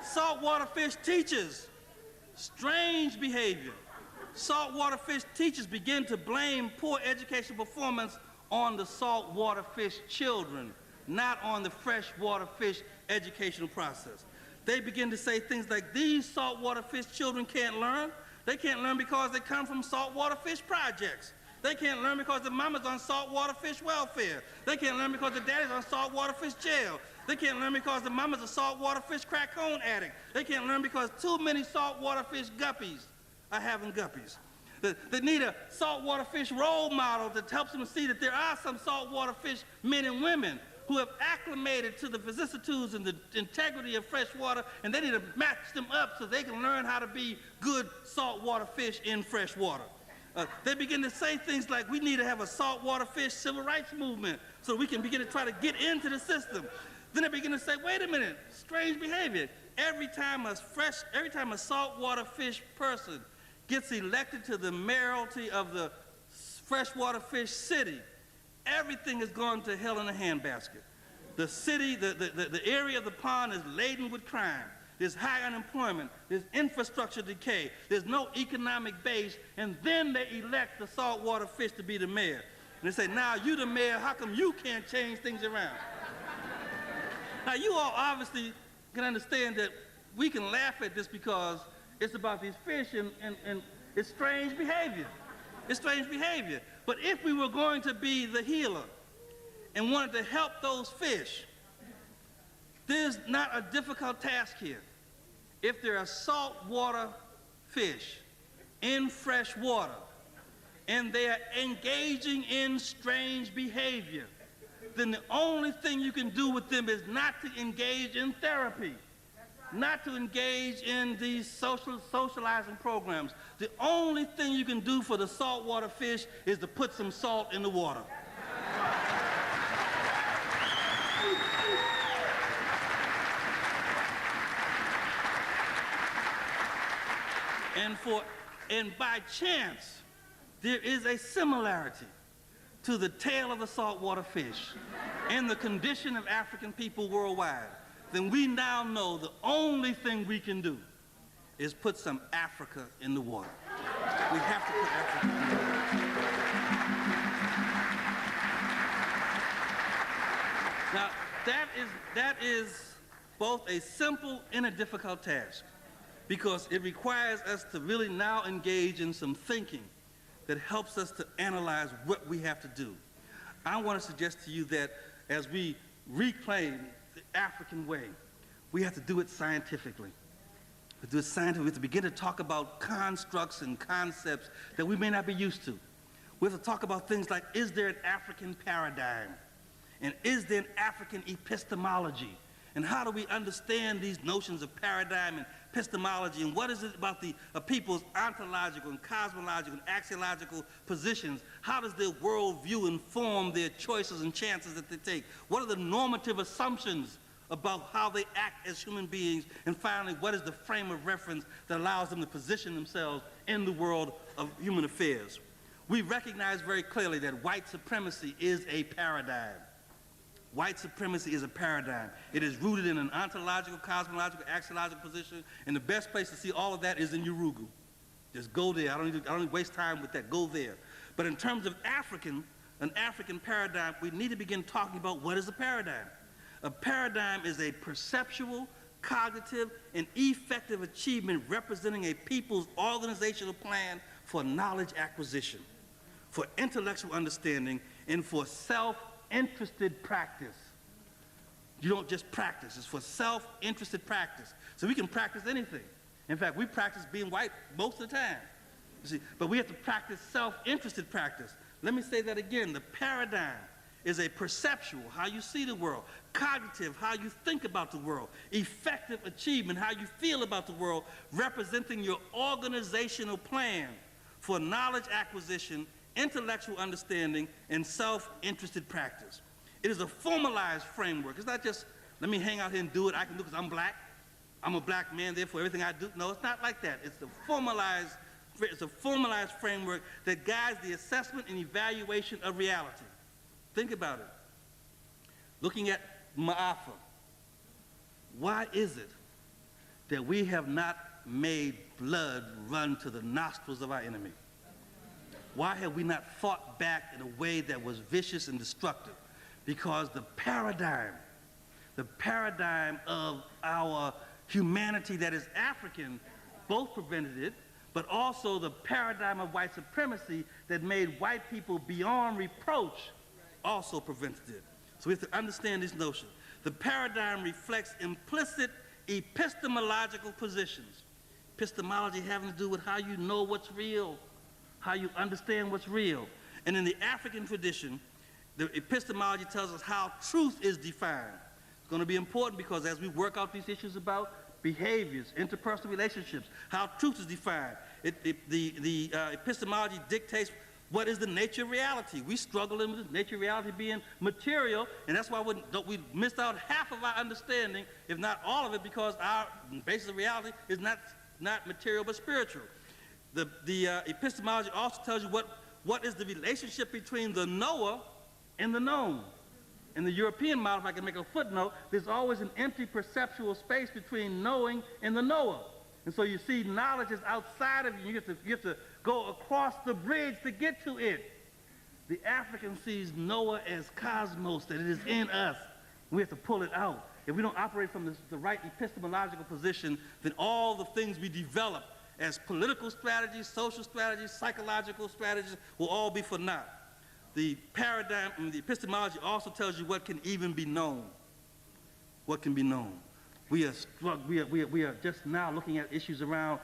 Saltwater fish teachers, strange behavior. Saltwater fish teachers begin to blame poor educational performance on the saltwater fish children, not on the freshwater fish educational process. They begin to say things like, these saltwater fish children can't learn. They can't learn because they come from saltwater fish projects. They can't learn because the mama's on saltwater fish welfare. They can't learn because the daddy's on saltwater fish jail. They can't learn because the mama's a saltwater fish crack cone addict. They can't learn because too many saltwater fish guppies are having guppies. They need a saltwater fish role model that helps them see that there are some saltwater fish men and women who have acclimated to the vicissitudes and the integrity of fresh water, and they need to match them up so they can learn how to be good saltwater fish in fresh water. They begin to say things like, we need to have a saltwater fish civil rights movement so we can begin to try to get into the system. Then they begin to say, wait a minute, strange behavior. Every time a saltwater fish person gets elected to the mayoralty of the freshwater fish city, everything is going to hell in a handbasket. The city, the area of the pond is laden with crime. There's high unemployment. There's infrastructure decay. There's no economic base. And then they elect the saltwater fish to be the mayor. And they say, now you the mayor, how come you can't change things around? Now you all obviously can understand that we can laugh at this because it's about these fish and it's strange behavior. It's strange behavior. But if we were going to be the healer and wanted to help those fish, there's not a difficult task here. If there are saltwater fish in fresh water and they are engaging in strange behavior, then the only thing you can do with them is not to engage in therapy, not to engage in these socializing programs. The only thing you can do for the saltwater fish is to put some salt in the water. And by chance, there is a similarity to the tail of the saltwater fish and the condition of African people worldwide, then we now know the only thing we can do is put some Africa in the water. We have to put Africa in the water. Now, that is both a simple and a difficult task, because it requires us to really now engage in some thinking that helps us to analyze what we have to do. I want to suggest to you that as we reclaim the African way, we have to do it scientifically. We have to begin to talk about constructs and concepts that we may not be used to. We have to talk about things like, is there an African paradigm? And is there an African epistemology? And how do we understand these notions of paradigm and epistemology? And what is it about the people's ontological and cosmological and axiological positions? How does their worldview inform their choices and chances that they take? What are the normative assumptions about how they act as human beings? And finally, what is the frame of reference that allows them to position themselves in the world of human affairs? We recognize very clearly that white supremacy is a paradigm. White supremacy is a paradigm. It is rooted in an ontological, cosmological, axiological position, and the best place to see all of that is in Urugu. Just go there. I don't need to waste time with that. Go there. But in terms of an African paradigm, we need to begin talking about what is a paradigm. A paradigm is a perceptual, cognitive, and effective achievement representing a people's organizational plan for knowledge acquisition, for intellectual understanding, and for self-interested practice. You don't just practice, it's for self-interested practice. So we can practice anything. In fact, we practice being white most of the time. You see, but we have to practice self-interested practice. Let me say that again. The paradigm is a perceptual, how you see the world, cognitive, how you think about the world, effective achievement, how you feel about the world, representing your organizational plan for knowledge acquisition, intellectual understanding, and self-interested practice. It is a formalized framework. It's not just, let me hang out here and do it. I can do it because I'm black. I'm a black man, therefore everything I do. No, it's not like that. It's a formalized framework that guides the assessment and evaluation of reality. Think about it. Looking at Ma'afa, why is it that we have not made blood run to the nostrils of our enemy? Why have we not fought back in a way that was vicious and destructive? Because the paradigm of our humanity that is African both prevented it, but also the paradigm of white supremacy that made white people beyond reproach also prevented it. So we have to understand these notions. The paradigm reflects implicit epistemological positions. Epistemology having to do with how you know what's real, how you understand what's real. And in the African tradition, the epistemology tells us how truth is defined. It's going to be important because as we work out these issues about behaviors, interpersonal relationships, how truth is defined, the epistemology dictates what is the nature of reality. We struggle with this nature of reality being material, and that's why we missed out half of our understanding, if not all of it, because our basis of reality is not material but spiritual. The epistemology also tells you what is the relationship between the knower and the known. In the European model, if I can make a footnote, there's always an empty perceptual space between knowing and the knower. And so you see knowledge is outside of you. You have to go across the bridge to get to it. The African sees Noah as cosmos, that it is in us. We have to pull it out. If we don't operate from the right epistemological position, then all the things we develop as political strategies, social strategies, psychological strategies will all be for naught. The paradigm and the epistemology also tells you what can even be known. What can be known. We are just now looking at issues around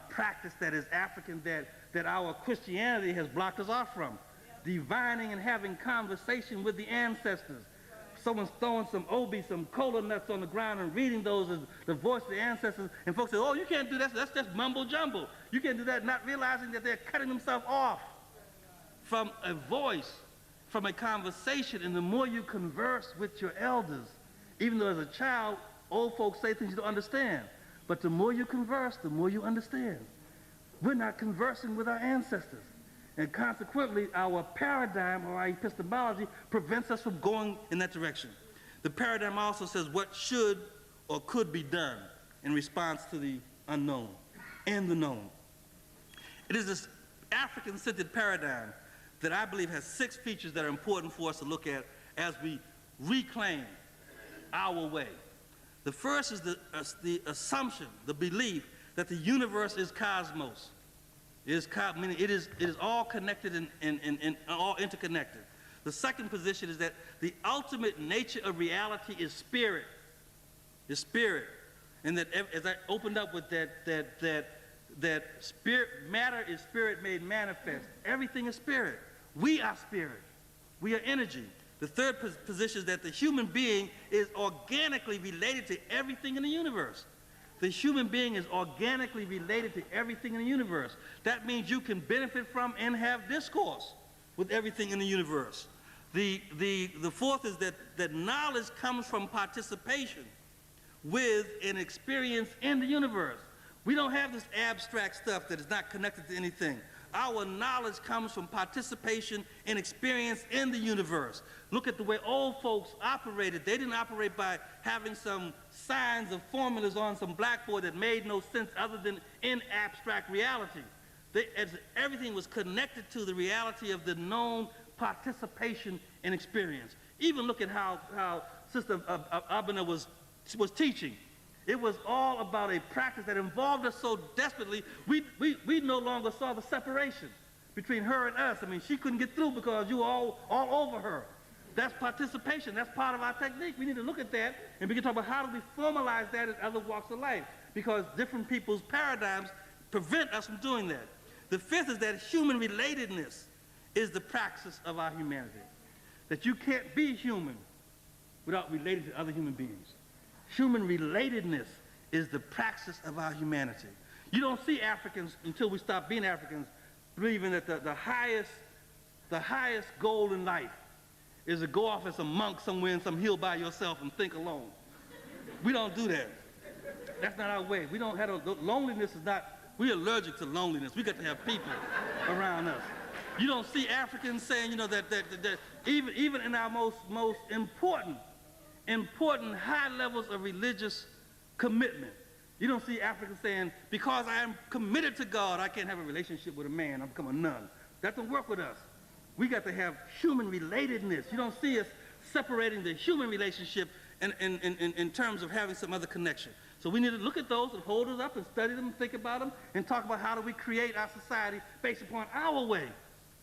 practice that is African that our Christianity has blocked us off from. Divining and having conversation with the ancestors. Someone's throwing some obi, some cola nuts on the ground and reading those as the voice of the ancestors, and folks say, oh, you can't do that, that's just mumbo jumbo. You can't do that, not realizing that they're cutting themselves off from a voice, from a conversation. And the more you converse with your elders, even though as a child, old folks say things you don't understand, but the more you converse, the more you understand. We're not conversing with our ancestors. And consequently, our paradigm or our epistemology prevents us from going in that direction. The paradigm also says what should or could be done in response to the unknown and the known. It is this African-centered paradigm that I believe has 6 features that are important for us to look at as we reclaim our way. The first is the assumption, the belief that the universe is cosmos. Meaning it is all connected and all interconnected. The second position is that the ultimate nature of reality is spirit. Is spirit. And that as I opened up with that spirit, matter is spirit made manifest. Everything is spirit. We are spirit. We are energy. The third position is that the human being is organically related to everything in the universe. The human being is organically related to everything in the universe. That means you can benefit from and have discourse with everything in the universe. The fourth is that knowledge comes from participation with an experience in the universe. We don't have this abstract stuff that is not connected to anything. Our knowledge comes from participation and experience in the universe. Look at the way old folks operated. They didn't operate by having some signs of formulas on some blackboard that made no sense other than in abstract reality. Everything was connected to the reality of the known participation and experience. Even look at how Sister Abena was teaching. It was all about a practice that involved us so desperately, we no longer saw the separation between her and us. I mean, she couldn't get through because you were all over her. That's participation. That's part of our technique. We need to look at that and begin to talk about how do we formalize that in other walks of life, because different people's paradigms prevent us from doing that. The fifth is that human relatedness is the praxis of our humanity. That you can't be human without relating to other human beings. Human relatedness is the praxis of our humanity. You don't see Africans, until we stop being Africans, believing that the highest goal in life is to go off as a monk somewhere in some hill by yourself and think alone. We don't do that. That's not our way. We don't have loneliness is not, we're allergic to loneliness. We got to have people around us. You don't see Africans saying, you know, that even in our most important high levels of religious commitment, you don't see Africans saying, because I am committed to God, I can't have a relationship with a man, I'll become a nun. That doesn't work with us. We got to have human relatedness. You don't see us separating the human relationship in terms of having some other connection. So we need to look at those and hold those up and study them and think about them and talk about how do we create our society based upon our way,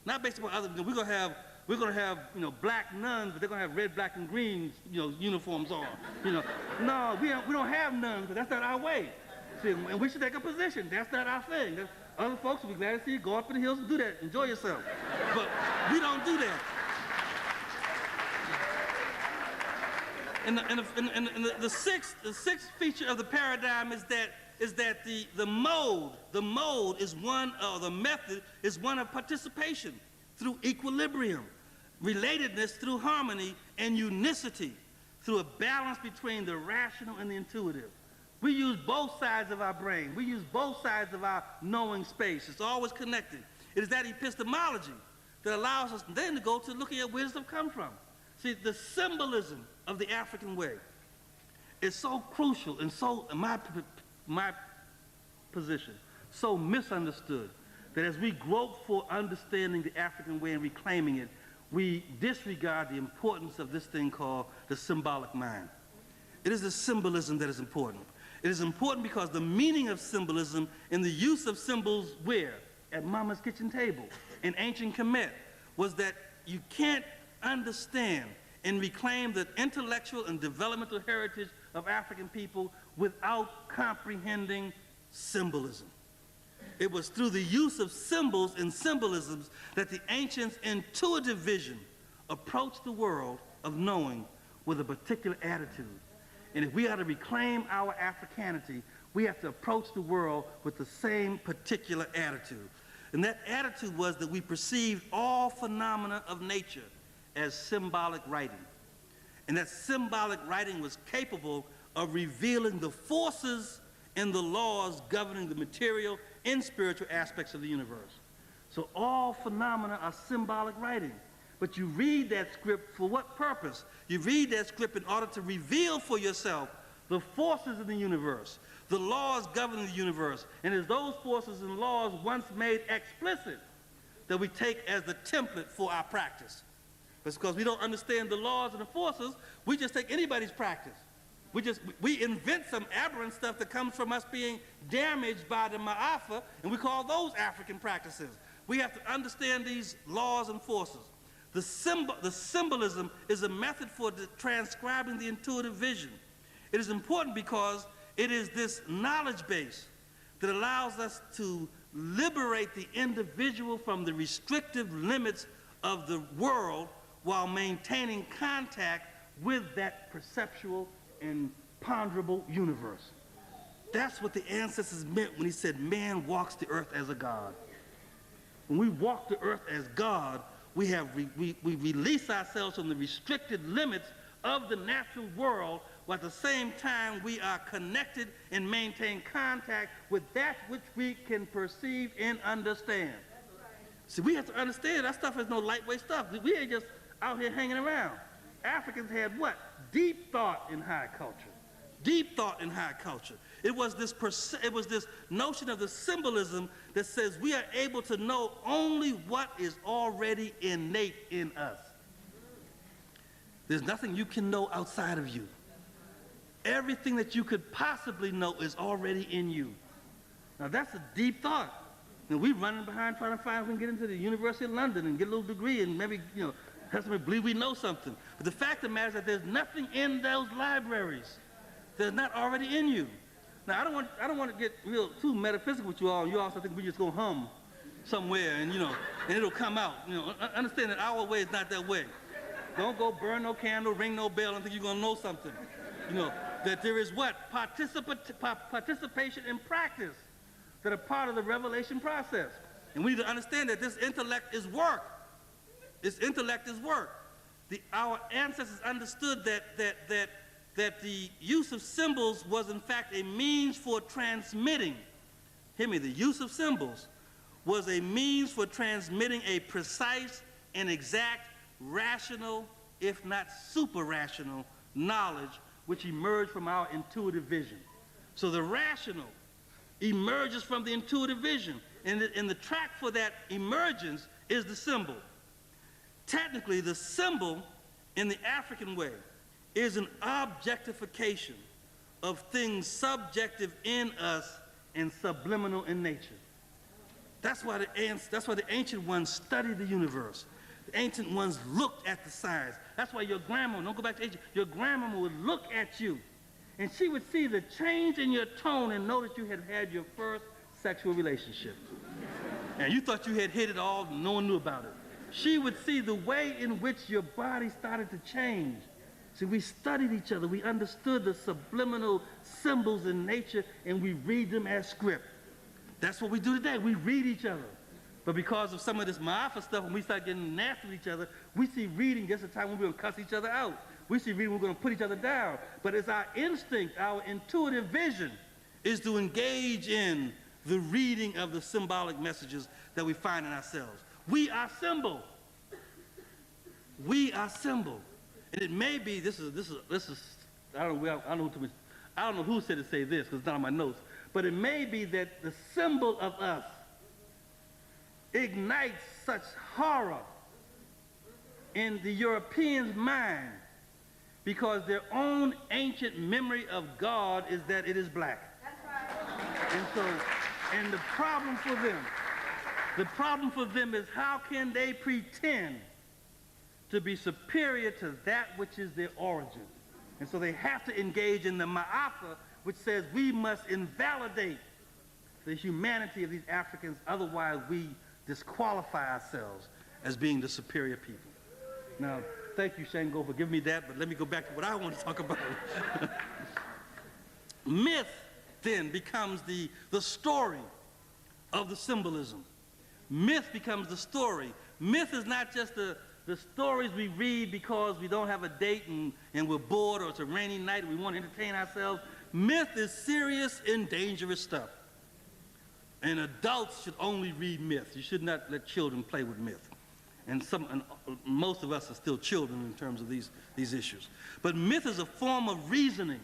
not based upon others. We're gonna have black nuns, but they're gonna have red, black, and green uniforms on. No, we don't have nuns, but that's not our way. See, and we should take a position. That's not our thing. Other folks will be glad to see you go up in the hills and do that. Enjoy yourself. But we don't do that. And the sixth feature of the paradigm is that the mode is one, or the method is one of participation through equilibrium, relatedness through harmony, and unicity through a balance between the rational and the intuitive. We use both sides of our brain. We use both sides of our knowing space. It's always connected. It is that epistemology that allows us then to go to looking at where does it come from. See, the symbolism of the African way is so crucial and so, in my position, so misunderstood that as we grope for understanding the African way and reclaiming it, we disregard the importance of this thing called the symbolic mind. It is the symbolism that is important. It is important because the meaning of symbolism and the use of symbols where? At Mama's kitchen table in ancient Kemet was that you can't understand and reclaim the intellectual and developmental heritage of African people without comprehending symbolism. It was through the use of symbols and symbolisms that the ancients' intuitive vision approached the world of knowing with a particular attitude. And if we are to reclaim our Africanity, we have to approach the world with the same particular attitude. And that attitude was that we perceived all phenomena of nature as symbolic writing. And that symbolic writing was capable of revealing the forces and the laws governing the material in spiritual aspects of the universe. So all phenomena are symbolic writing. But you read that script for what purpose? You read that script in order to reveal for yourself the forces in the universe, the laws governing the universe. And it's those forces and laws once made explicit that we take as the template for our practice. But because we don't understand the laws and the forces, we just take anybody's practice. We invent some aberrant stuff that comes from us being damaged by the ma'afa, and we call those African practices. We have to understand these laws and forces. The symbolism is a method for transcribing the intuitive vision. It is important because it is this knowledge base that allows us to liberate the individual from the restrictive limits of the world while maintaining contact with that perceptual and ponderable universe. That's what the ancestors meant when he said man walks the earth as a god. When we walk the earth as God, we release ourselves from the restricted limits of the natural world, while at the same time we are connected and maintain contact with that which we can perceive and understand. See, we have to understand that stuff is no lightweight stuff. We ain't just out here hanging around. Africans had what? Deep thought in high culture. Deep thought in high culture. It was this notion of the symbolism that says we are able to know only what is already innate in us. There's nothing you can know outside of you. Everything that you could possibly know is already in you. Now that's a deep thought. And we're running behind trying to find if we can get into the University of London and get a little degree and maybe, have somebody believe we know something. But the fact of the matter is that there's nothing in those libraries that's not already in you. Now, I don't want to get too metaphysical with you all. You also think we just go hum somewhere and, and it'll come out. Understand that our way is not that way. Don't go burn no candle, ring no bell, and think you're going to know something. That there is what? Participation in practice that are part of the revelation process. And we need to understand that this intellect is work. This intellect is work. Our ancestors understood that the use of symbols was in fact a means for transmitting. Hear me, the use of symbols was a means for transmitting a precise and exact rational, if not super rational, knowledge which emerged from our intuitive vision. So the rational emerges from the intuitive vision, and the track for that emergence is the symbol. Technically, the symbol in the African way is an objectification of things subjective in us and subliminal in nature. That's why the ancient ones studied the universe. The ancient ones looked at the signs. That's why your grandma, don't go back to ancient, your grandmama would look at you and she would see the change in your tone and know that you had had your first sexual relationship. And you thought you had hit it all and no one knew about it. She would see the way in which your body started to change. See, we studied each other. We understood the subliminal symbols in nature, and we read them as script. That's what we do today. We read each other. But because of some of this ma'afa stuff, when we start getting nasty with each other, we see reading just the time when we're going to cuss each other out. We see reading when we're going to put each other down. But it's our instinct, our intuitive vision, is to engage in the reading of the symbolic messages that we find in ourselves. We are symbol. We are symbol. And it may be, this is I don't know who said to say this because it's not on my notes, but it may be that the symbol of us ignites such horror in the European's mind because their own ancient memory of God is that it is black. That's right. And the problem for them is how can they pretend to be superior to that which is their origin. And so they have to engage in the ma'afa, which says we must invalidate the humanity of these Africans, otherwise we disqualify ourselves as being the superior people. Now, thank you, Shango, for giving me that, but let me go back to what I want to talk about. Myth then becomes the story of the symbolism. Myth becomes the story. Myth is not just the stories we read because we don't have a date and we're bored or it's a rainy night and we want to entertain ourselves. Myth is serious and dangerous stuff. And adults should only read myth. You should not let children play with myth. And most of us are still children in terms of these issues. But myth is a form of reasoning.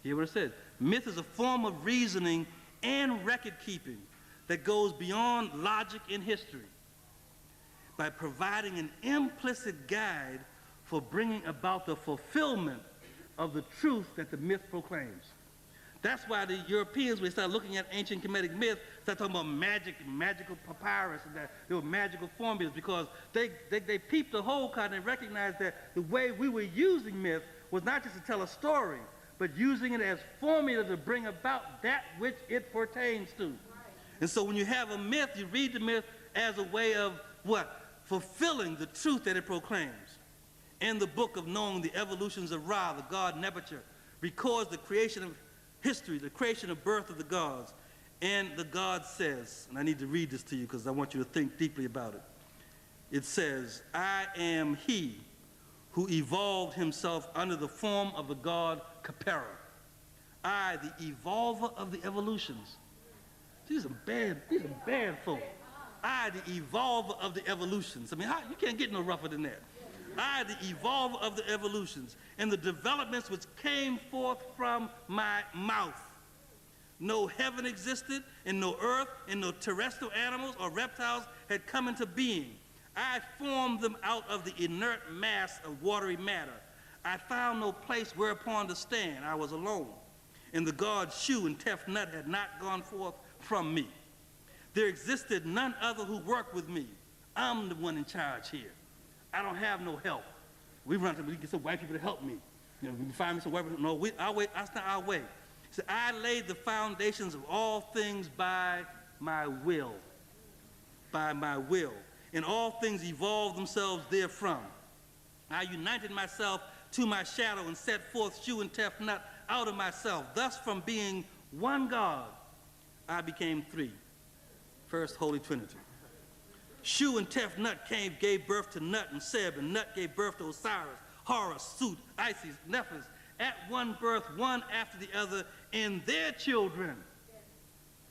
Hear what it says? Myth is a form of reasoning and record keeping that goes beyond logic and history by providing an implicit guide for bringing about the fulfillment of the truth that the myth proclaims. That's why the Europeans, when they started looking at ancient Kemetic myth, started talking about magical papyrus, and that there were magical formulas, because they peeped the whole card and recognized that the way we were using myth was not just to tell a story, but using it as formula to bring about that which it pertains to. Right. And so when you have a myth, you read the myth as a way of what? Fulfilling the truth that it proclaims. In the book of knowing the evolutions of Ra, the god Nebuchadnezzar, records the creation of history, the creation of birth of the gods. And the god says, and I need to read this to you because I want you to think deeply about it. It says, I am he who evolved himself under the form of the god Khepera. I, the evolver of the evolutions. These are bad folk. I, the evolver of the evolutions. I mean, you can't get no rougher than that. I, the evolver of the evolutions, and the developments which came forth from my mouth. No heaven existed, and no earth, and no terrestrial animals or reptiles had come into being. I formed them out of the inert mass of watery matter. I found no place whereupon to stand. I was alone. And the gods Shu and Tef-Nut had not gone forth from me. There existed none other who worked with me. I'm the one in charge here. I don't have no help. We get some white people to help me. You know, we can find me some white people. No, that's not our way. He said, I laid the foundations of all things by my will. By my will. And all things evolved themselves therefrom. I united myself to my shadow and set forth Shu and Tef-Nut out of myself. Thus from being one God, I became three. First Holy Trinity. Shu and Tef-Nut gave birth to Nut and Seb, and Nut gave birth to Osiris, Horus, Sut, Isis, Nephthys, at one birth, one after the other, and their children,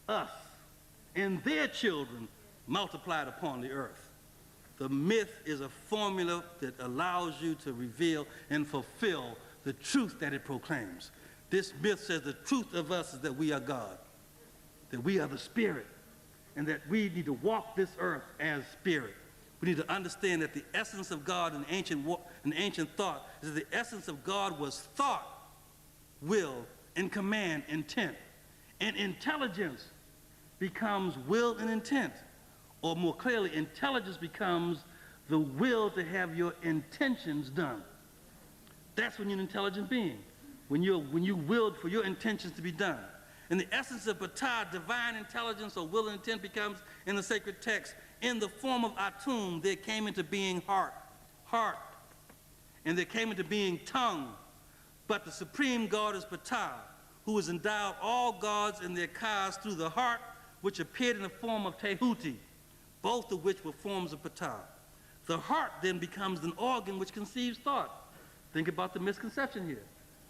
us, and their children multiplied upon the earth. The myth is a formula that allows you to reveal and fulfill the truth that it proclaims. This myth says the truth of us is that we are God, that we are the Spirit, and that we need to walk this earth as spirit. We need to understand that the essence of God in ancient thought is that the essence of God was thought, will, and command, intent. And intelligence becomes will and intent. Or more clearly, intelligence becomes the will to have your intentions done. That's when you're an intelligent being, when you willed for your intentions to be done. And the essence of Ptah, divine intelligence or will and intent, becomes, in the sacred text, in the form of Atum, there came into being heart, and there came into being tongue. But the supreme God is Ptah, who has endowed all gods and their kas through the heart, which appeared in the form of Tehuti, both of which were forms of Ptah. The heart then becomes an organ which conceives thought. Think about the misconception here.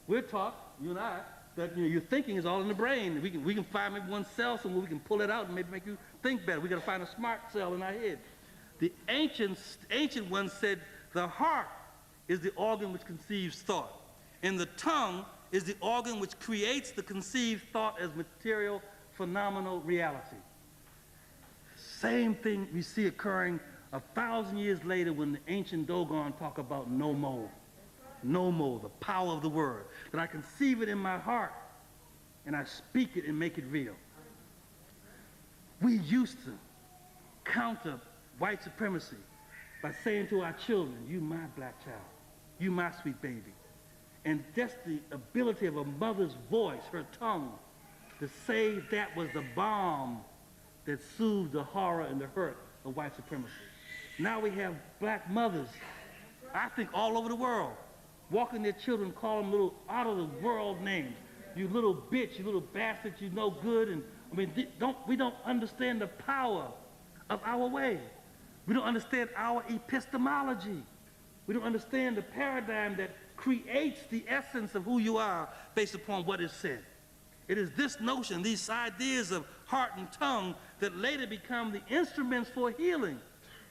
We're taught, you and I, that your thinking is all in the brain. We can find maybe one cell somewhere, we can pull it out and maybe make you think better. We got to find a smart cell in our head. The ancient ones said the heart is the organ which conceives thought, and the tongue is the organ which creates the conceived thought as material, phenomenal reality. Same thing we see occurring 1,000 years later when the ancient Dogon talk about Nomo. Nomo, the power of the word, that I conceive it in my heart and I speak it and make it real. We used to counter white supremacy by saying to our children, you my black child, you my sweet baby. And just the ability of a mother's voice, her tongue, to say that was the balm that soothed the horror and the hurt of white supremacy. Now we have black mothers, I think all over the world, walking their children, call them little out-of-the-world names. You little bitch, you little bastard, you no good. And I mean, we don't understand the power of our way. We don't understand our epistemology. We don't understand the paradigm that creates the essence of who you are based upon what is said. It is this notion, these ideas of heart and tongue, that later become the instruments for healing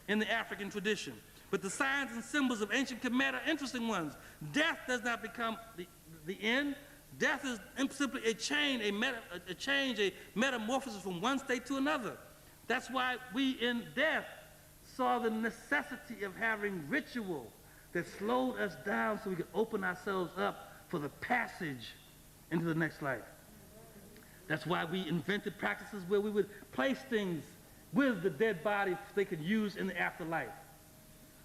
in the African tradition. But the signs and symbols of ancient Kemet are interesting ones. Death does not become the end. Death is simply a change, a metamorphosis from one state to another. That's why we in death saw the necessity of having ritual that slowed us down so we could open ourselves up for the passage into the next life. That's why we invented practices where we would place things with the dead body they could use in the afterlife.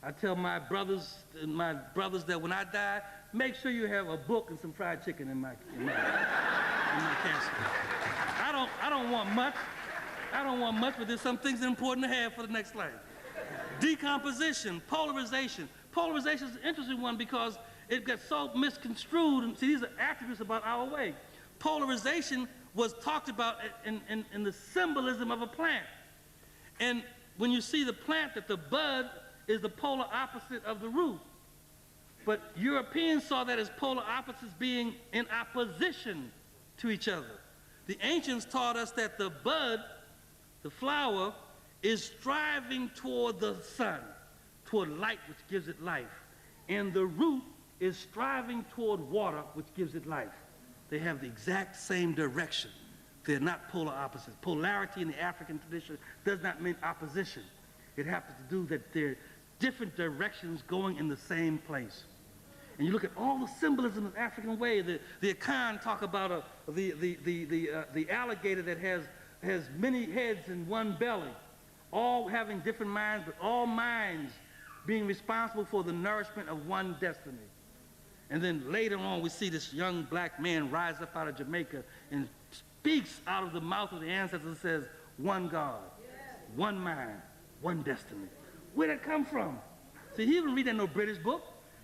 I tell my brothers that when I die, make sure you have a book and some fried chicken in my casket. I don't want much. I don't want much, but there's some things that are important to have for the next life. Decomposition, polarization. Polarization is an interesting one because it got so misconstrued. And see, these are attributes about our way. Polarization was talked about in the symbolism of a plant. And when you see the plant, that the bud is the polar opposite of the root. But Europeans saw that as polar opposites being in opposition to each other. The ancients taught us that the bud, the flower, is striving toward the sun, toward light, which gives it life. And the root is striving toward water, which gives it life. They have the exact same direction. They're not polar opposites. Polarity in the African tradition does not mean opposition. It happens to do that they're different directions going in the same place. And you look at all the symbolism of the African way. The Akan talk about the alligator that has many heads and one belly, all having different minds, but all minds being responsible for the nourishment of one destiny. And then later on, we see this young black man rise up out of Jamaica and speaks out of the mouth of the ancestors and says, one God, one mind, one destiny. Where'd it come from? See, he didn't read that in no British book.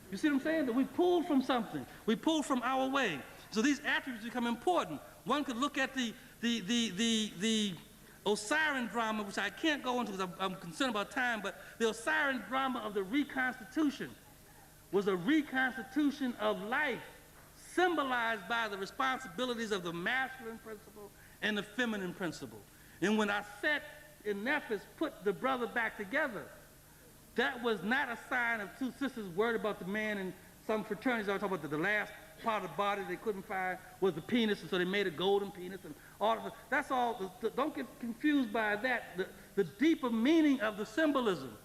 You see what I'm saying? That we pulled from something. We pulled from our way. So these attributes become important. One could look at the Osiris drama, which I can't go into because I'm concerned about time, but the Osiris drama of the reconstitution was a reconstitution of life symbolized by the responsibilities of the masculine principle and the feminine principle. And when I set in Nephis put the brother back together, that was not a sign of two sisters worried about the man. And some fraternities, I was talking about the last part of the body they couldn't find was the penis, and so they made a golden penis and all of it. That's all. Don't get confused by that. The deeper meaning of the symbolism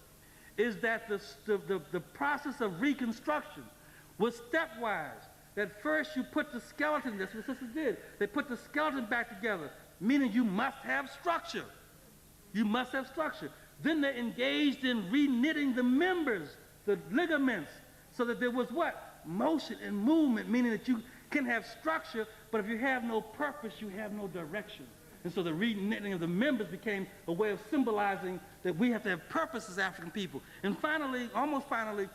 is that the process of reconstruction was stepwise. That first you put the skeleton, that's what sisters did. They put the skeleton back together, meaning you must have structure. You must have structure. Then they engaged in re-knitting the members, the ligaments, so that there was what? Motion and movement, meaning that you can have structure, but if you have no purpose, you have no direction. And so the re-knitting of the members became a way of symbolizing that we have to have purpose as African people. And finally, almost finally,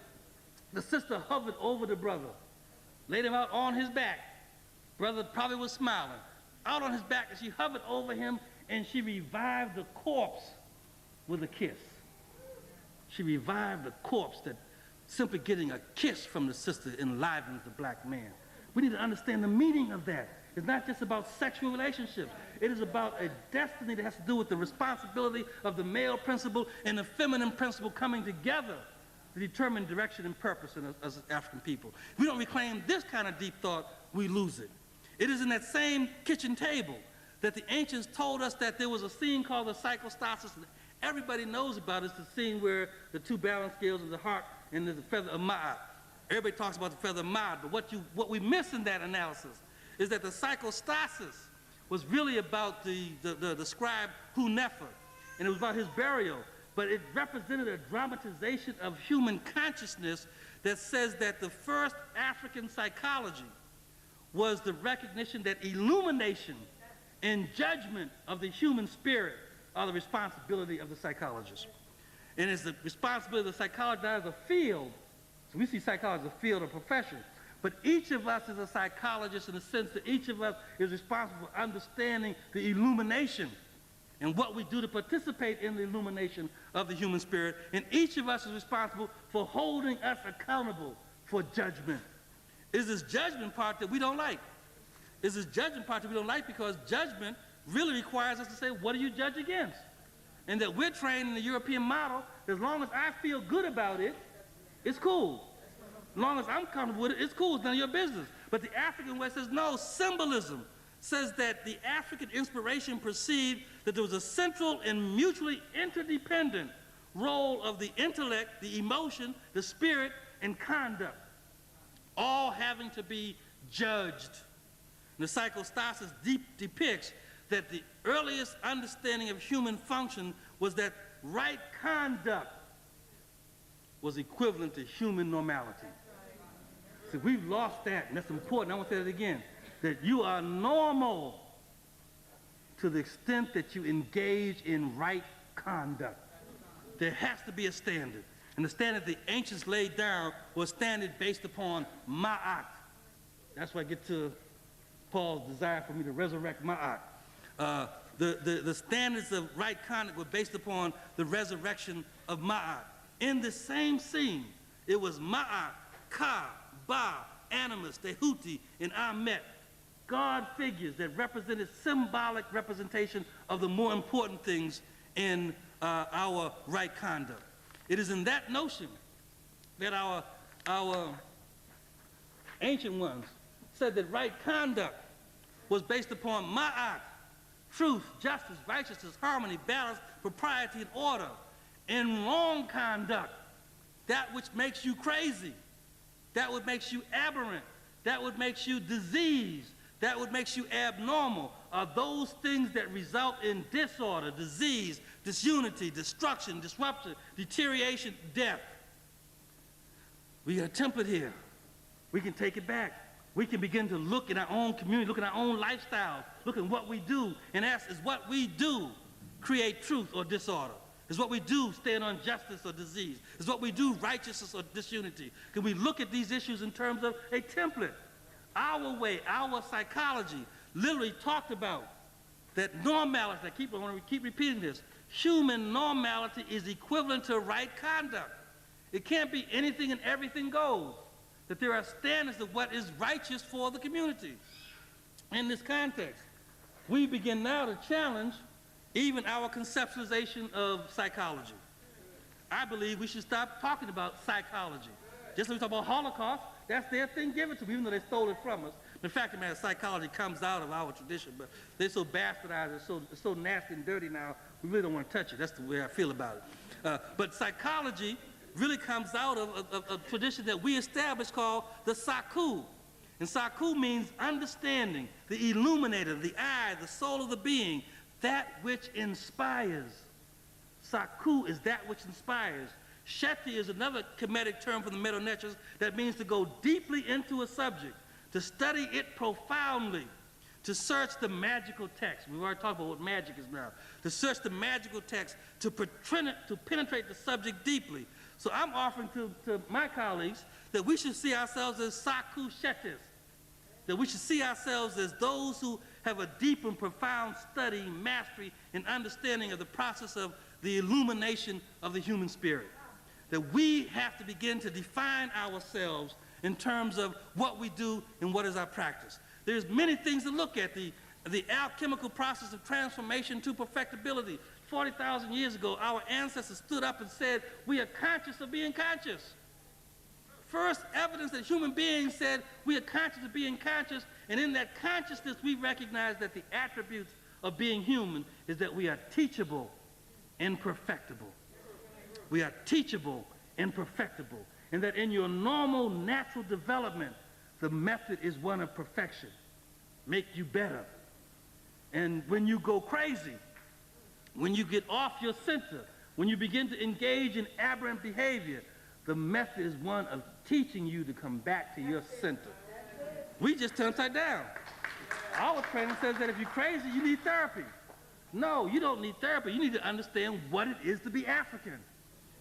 the sister hovered over the brother, laid him out on his back. Brother probably was smiling. Out on his back, and she hovered over him, and she revived the corpse with a kiss. She revived the corpse that simply getting a kiss from the sister enlivens the black man. We need to understand the meaning of that. It's not just about sexual relationships. It is about a destiny that has to do with the responsibility of the male principle and the feminine principle coming together to determine direction and purpose in us as African people. If we don't reclaim this kind of deep thought, we lose it. It is in that same kitchen table that the ancients told us that there was a scene called the psychostasis. Everybody knows about it. It's the scene where the two balance scales of the heart and the feather of Ma'at. Everybody talks about the feather of Ma'at, but what we miss in that analysis is that the psychostasis was really about the scribe Hunefer, and it was about his burial, but it represented a dramatization of human consciousness that says that the first African psychology was the recognition that illumination and judgment of the human spirit are the responsibility of the psychologist. And it's the responsibility of the psychologist as a field. So we see psychology as a field or profession. But each of us is a psychologist in the sense that each of us is responsible for understanding the illumination and what we do to participate in the illumination of the human spirit. And each of us is responsible for holding us accountable for judgment. It's this judgment part that we don't like. is this judgment part that we don't like, because judgment really requires us to say, what do you judge against? And that we're trained in the European model, as long as I feel good about it, it's cool. As long as I'm comfortable with it, it's cool, it's none of your business. But the African way says, no, symbolism says that the African inspiration perceived that there was a central and mutually interdependent role of the intellect, the emotion, the spirit, and conduct, all having to be judged. And the psychostasis depicts that the earliest understanding of human function was that right conduct was equivalent to human normality. So we've lost that, and that's important. I want to say that again, that you are normal to the extent that you engage in right conduct. There has to be a standard. And the standard the ancients laid down was standard based upon ma'at. That's why I get to Paul's desire for me to resurrect ma'at. The standards of right conduct were based upon the resurrection of ma'at. In the same scene, it was ma'at, ka, ba, animus, tehuti, and amet. God figures that represented symbolic representation of the more important things in our right conduct. It is in that notion that our ancient ones said that right conduct was based upon ma'at, truth, justice, righteousness, harmony, balance, propriety, and order. And wrong conduct, that which makes you crazy, that which makes you aberrant, that which makes you diseased, that which makes you abnormal, are those things that result in disorder, disease, disunity, destruction, disruption, deterioration, death. We got a template here. We can take it back. We can begin to look in our own community, look at our own lifestyles, look at what we do, and ask, is what we do create truth or disorder? Is what we do stand on justice or disease? Is what we do righteousness or disunity? Can we look at these issues in terms of a template? Our way, our psychology literally talked about that normality. I want to keep repeating this. Human normality is equivalent to right conduct. It can't be anything and everything goes. That there are standards of what is righteous for the community. In this context, we begin now to challenge even our conceptualization of psychology. I believe we should stop talking about psychology. Just like we talk about Holocaust, that's their thing, give it to them, even though they stole it from us. The fact of the matter, psychology comes out of our tradition, but they're so bastardized, it's so nasty and dirty now, we really don't want to touch it. That's the way I feel about it. But psychology really comes out of a tradition that we established called the Saku. And Saku means understanding, the illuminator, the eye, the soul of the being, that which inspires. Saku is that which inspires. Sheti is another Kemetic term from the Middle Natures that means to go deeply into a subject, to study it profoundly, to search the magical text. We've already talked about what magic is now. To search the magical text, to penetrate the subject deeply. So I'm offering to my colleagues that we should see ourselves as Saku Shetis, that we should see ourselves as those who have a deep and profound study, mastery, and understanding of the process of the illumination of the human spirit. That we have to begin to define ourselves in terms of what we do and what is our practice. There's many things to look at. The alchemical process of transformation to perfectibility. 40,000 years ago, our ancestors stood up and said, we are conscious of being conscious. First evidence that human beings said we are conscious of being conscious, and in that consciousness we recognize that the attributes of being human is that we are teachable and perfectible. We are teachable and perfectible, and that in your normal natural development, the method is one of perfection. Make you better. And when you go crazy, when you get off your center, when you begin to engage in aberrant behavior, the method is one of teaching you to come back to your center. We just turn upside down. Our training says that if you're crazy, you need therapy. No, you don't need therapy. You need to understand what it is to be African.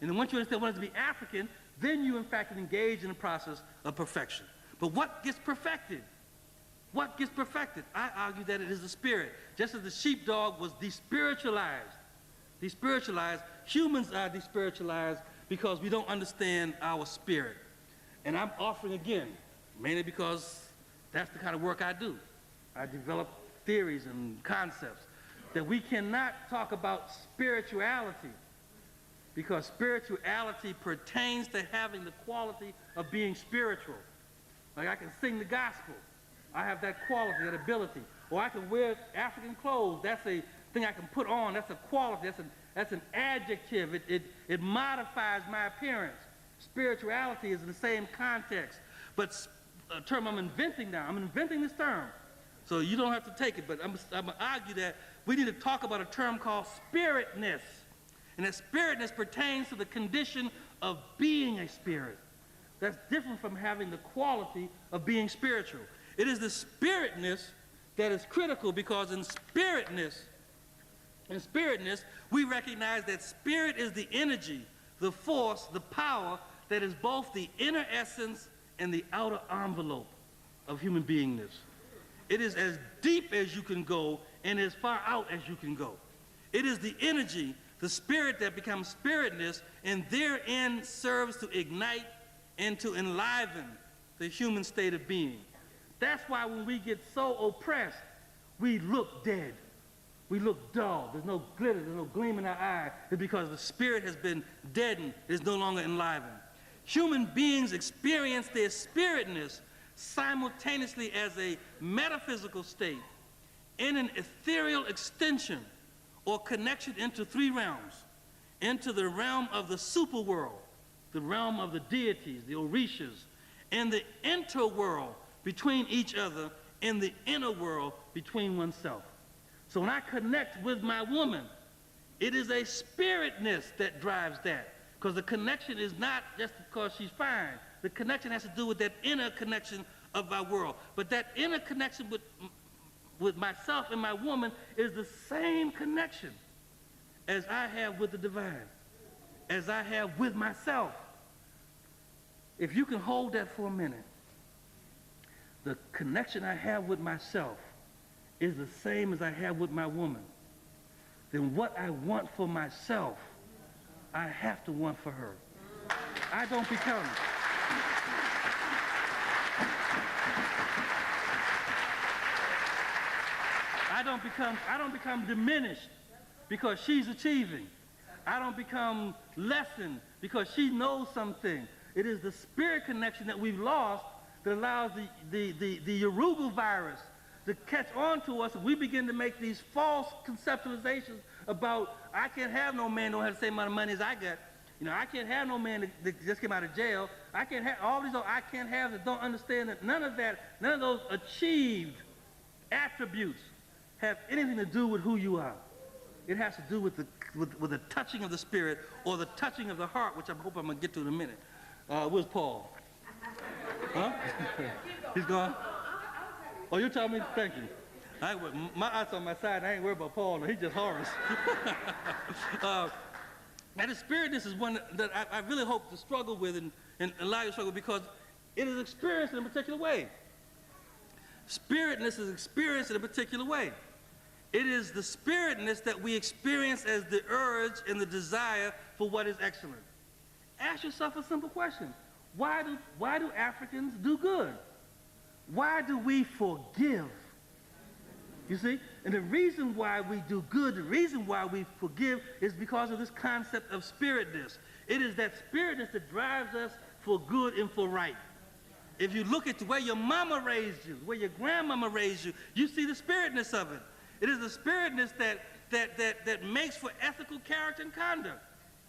And then once you understand what it is to be African, then you in fact engage in the process of perfection. But what gets perfected? What gets perfected? I argue that it is the spirit. Just as the sheepdog was despiritualized. Despiritualized. Humans are despiritualized because we don't understand our spirit. And I'm offering again, mainly because that's the kind of work I do. I developed theories and concepts that we cannot talk about spirituality because spirituality pertains to having the quality of being spiritual. Like I can sing the gospel. I have that quality, that ability. Or I can wear African clothes. That's a thing I can put on. That's a quality. That's an adjective. It modifies my appearance. Spirituality is in the same context. But a term I'm inventing now. I'm inventing this term. So you don't have to take it, but I'm going to argue that we need to talk about a term called spiritness. And that spiritness pertains to the condition of being a spirit. That's different from having the quality of being spiritual. It is the spiritness that is critical because in spiritness, we recognize that spirit is the energy, the force, the power that is both the inner essence and the outer envelope of human beingness. It is as deep as you can go and as far out as you can go. It is the energy, the spirit that becomes spiritness, and therein serves to ignite and to enliven the human state of being. That's why when we get so oppressed, we look dead. We look dull. There's no glitter, there's no gleam in our eye. It's because the spirit has been deadened. It's no longer enlivened. Human beings experience their spiritness simultaneously as a metaphysical state in an ethereal extension or connection into three realms, into the realm of the superworld, the realm of the deities, the orishas, and the interworld between each other, and the inner world between oneself. So when I connect with my woman, it is a spiritness that drives that, because the connection is not just because she's fine. The connection has to do with that inner connection of our world. But that inner connection with myself and my woman is the same connection as I have with the divine, as I have with myself. If you can hold that for a minute, the connection I have with myself is the same as I have with my woman, then what I want for myself, I have to want for her. I don't become diminished because she's achieving. I don't become lessened because she knows something. It is the spirit connection that we've lost that allows the Yoruba virus to catch on to us, and we begin to make these false conceptualizations about, I can't have no man who don't have the same amount of money as I got. You know, I can't have no man that just came out of jail. I can't have all these I can't have that don't understand that none of those achieved attributes have anything to do with who you are. It has to do with the touching of the spirit or the touching of the heart, which I hope I'm going to get to in a minute. Where's Paul? Huh? He's gone? Oh, you're telling me? Thank you. My eyes on my side. I ain't worried about Paul. He's just Horace. Now, the spiritness is one that I really hope to struggle with and allow you to struggle, because it is experienced in a particular way. Spiritness is experienced in a particular way. It is the spiritness that we experience as the urge and the desire for what is excellent. Ask yourself a simple question. Why do Africans do good? Why do we forgive? You see? And the reason why we do good, the reason why we forgive is because of this concept of spiritness. It is that spiritness that drives us for good and for right. If you look at the way your mama raised you, the way your grandmama raised you, you see the spiritness of it. It is the spiritness that makes for ethical character and conduct.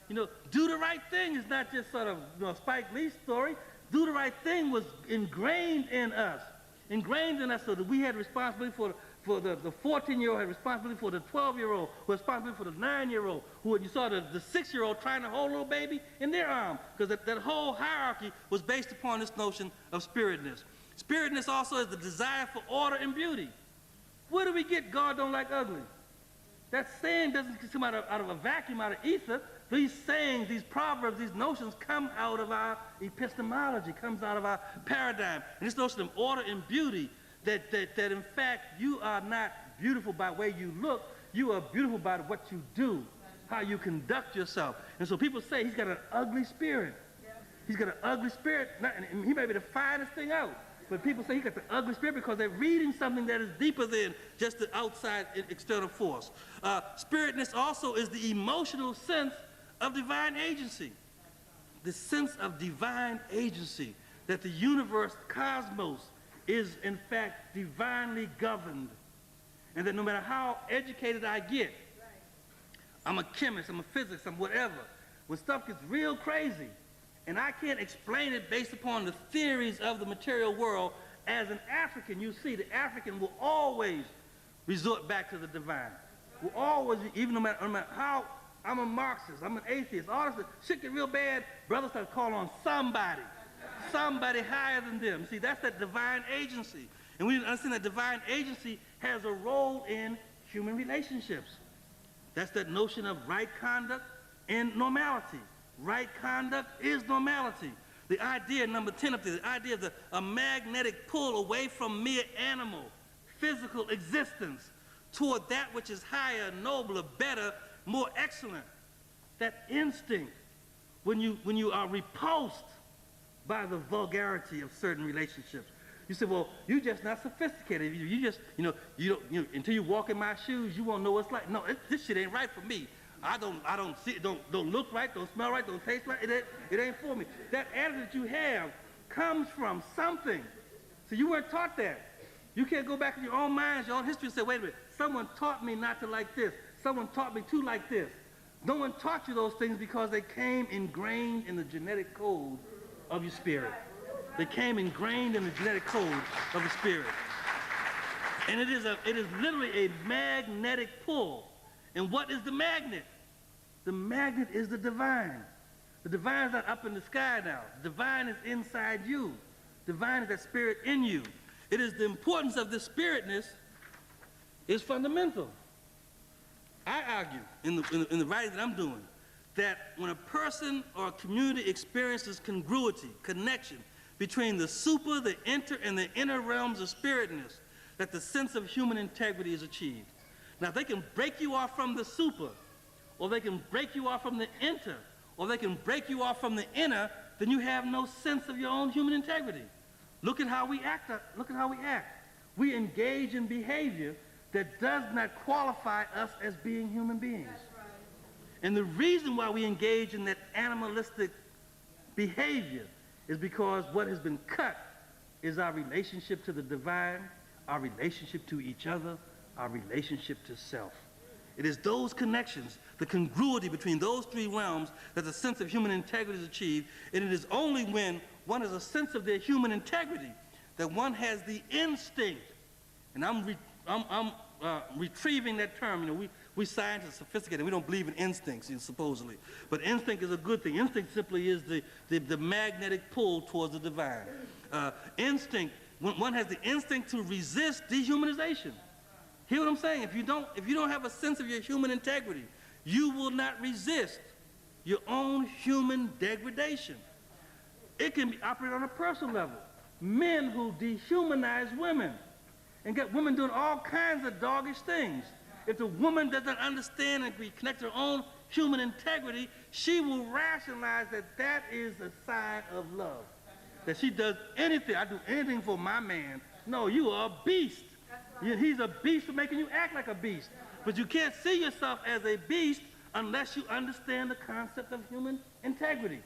You know, do the right thing is not just sort of, you know, Spike Lee's story. Do the right thing was ingrained in us so that we had responsibility for the 14-year-old, had responsibility for the 12-year-old, who had responsibility for the 9-year-old, who you saw the 6-year-old trying to hold a little baby in their arm, because that whole hierarchy was based upon this notion of spiritness. Spiritness also is the desire for order and beauty. Where do we get God don't like ugly? That saying doesn't come out of a vacuum, out of ether. These sayings, these proverbs, these notions come out of our epistemology, comes out of our paradigm. And this notion of order and beauty, that in fact you are not beautiful by the way you look, you are beautiful by what you do, how you conduct yourself. And so people say he's got an ugly spirit. He's got an ugly spirit, and he may be the finest thing out. But people say he got the ugly spirit because they're reading something that is deeper than just the outside external force. Spiritness also is the emotional sense of divine agency. The sense of divine agency, that the universe, cosmos, is in fact divinely governed. And that no matter how educated I get, I'm a chemist, I'm a physicist, I'm whatever, when stuff gets real crazy, and I can't explain it based upon the theories of the material world, as an African, you see, the African will always resort back to the divine. Will always, even no matter how, I'm a Marxist, I'm an atheist, all this shit get real bad, brothers start calling on somebody higher than them. See, that's that divine agency. And we understand that divine agency has a role in human relationships. That's that notion of right conduct and normality. Right conduct is normality. The idea, number 10 up there, the idea of a magnetic pull away from mere animal, physical existence toward that which is higher, nobler, better, more excellent. That instinct when you are repulsed by the vulgarity of certain relationships. You say, well, you're just not sophisticated. You just, you don't, until you walk in my shoes, you won't know what it's like. No, this shit ain't right for me. I don't see it, don't look right, don't smell right, don't taste right. It ain't for me. That attitude that you have comes from something. So you weren't taught that. You can't go back in your own minds, your own history and say, wait a minute, someone taught me not to like this. Someone taught me to like this. No one taught you those things because they came ingrained in the genetic code of your spirit. They came ingrained in the genetic code of the spirit. And it is literally a magnetic pull. And what is the magnet? The magnet is the divine. The divine is not up in the sky now. The divine is inside you. Divine is that spirit in you. It is the importance of this spiritness is fundamental. I argue in the writing that I'm doing that when a person or a community experiences congruity, connection between the super, the inter, and the inner realms of spiritness, that the sense of human integrity is achieved. Now, if they can break you off from the super, or they can break you off from the inter, or they can break you off from the inner, then you have no sense of your own human integrity. Look at how we act. Look at how we act. We engage in behavior that does not qualify us as being human beings. And the reason why we engage in that animalistic behavior is because what has been cut is our relationship to the divine, our relationship to each other, our relationship to self. It is those connections, the congruity between those three realms, that the sense of human integrity is achieved. And it is only when one has a sense of their human integrity that one has the instinct. And I'm retrieving that term. You know, we scientists are sophisticated. We don't believe in instincts, supposedly. But instinct is a good thing. Instinct simply is the magnetic pull towards the divine. Instinct, one has the instinct to resist dehumanization. Hear what I'm saying? If you don't have a sense of your human integrity, you will not resist your own human degradation. It can be operated on a personal level. Men who dehumanize women and get women doing all kinds of doggish things. If the woman doesn't understand and reconnect her own human integrity, she will rationalize that is a sign of love. That she does anything, I do anything for my man. No, you are a beast. He's a beast for making you act like a beast. But you can't see yourself as a beast unless you understand the concept of human integrity.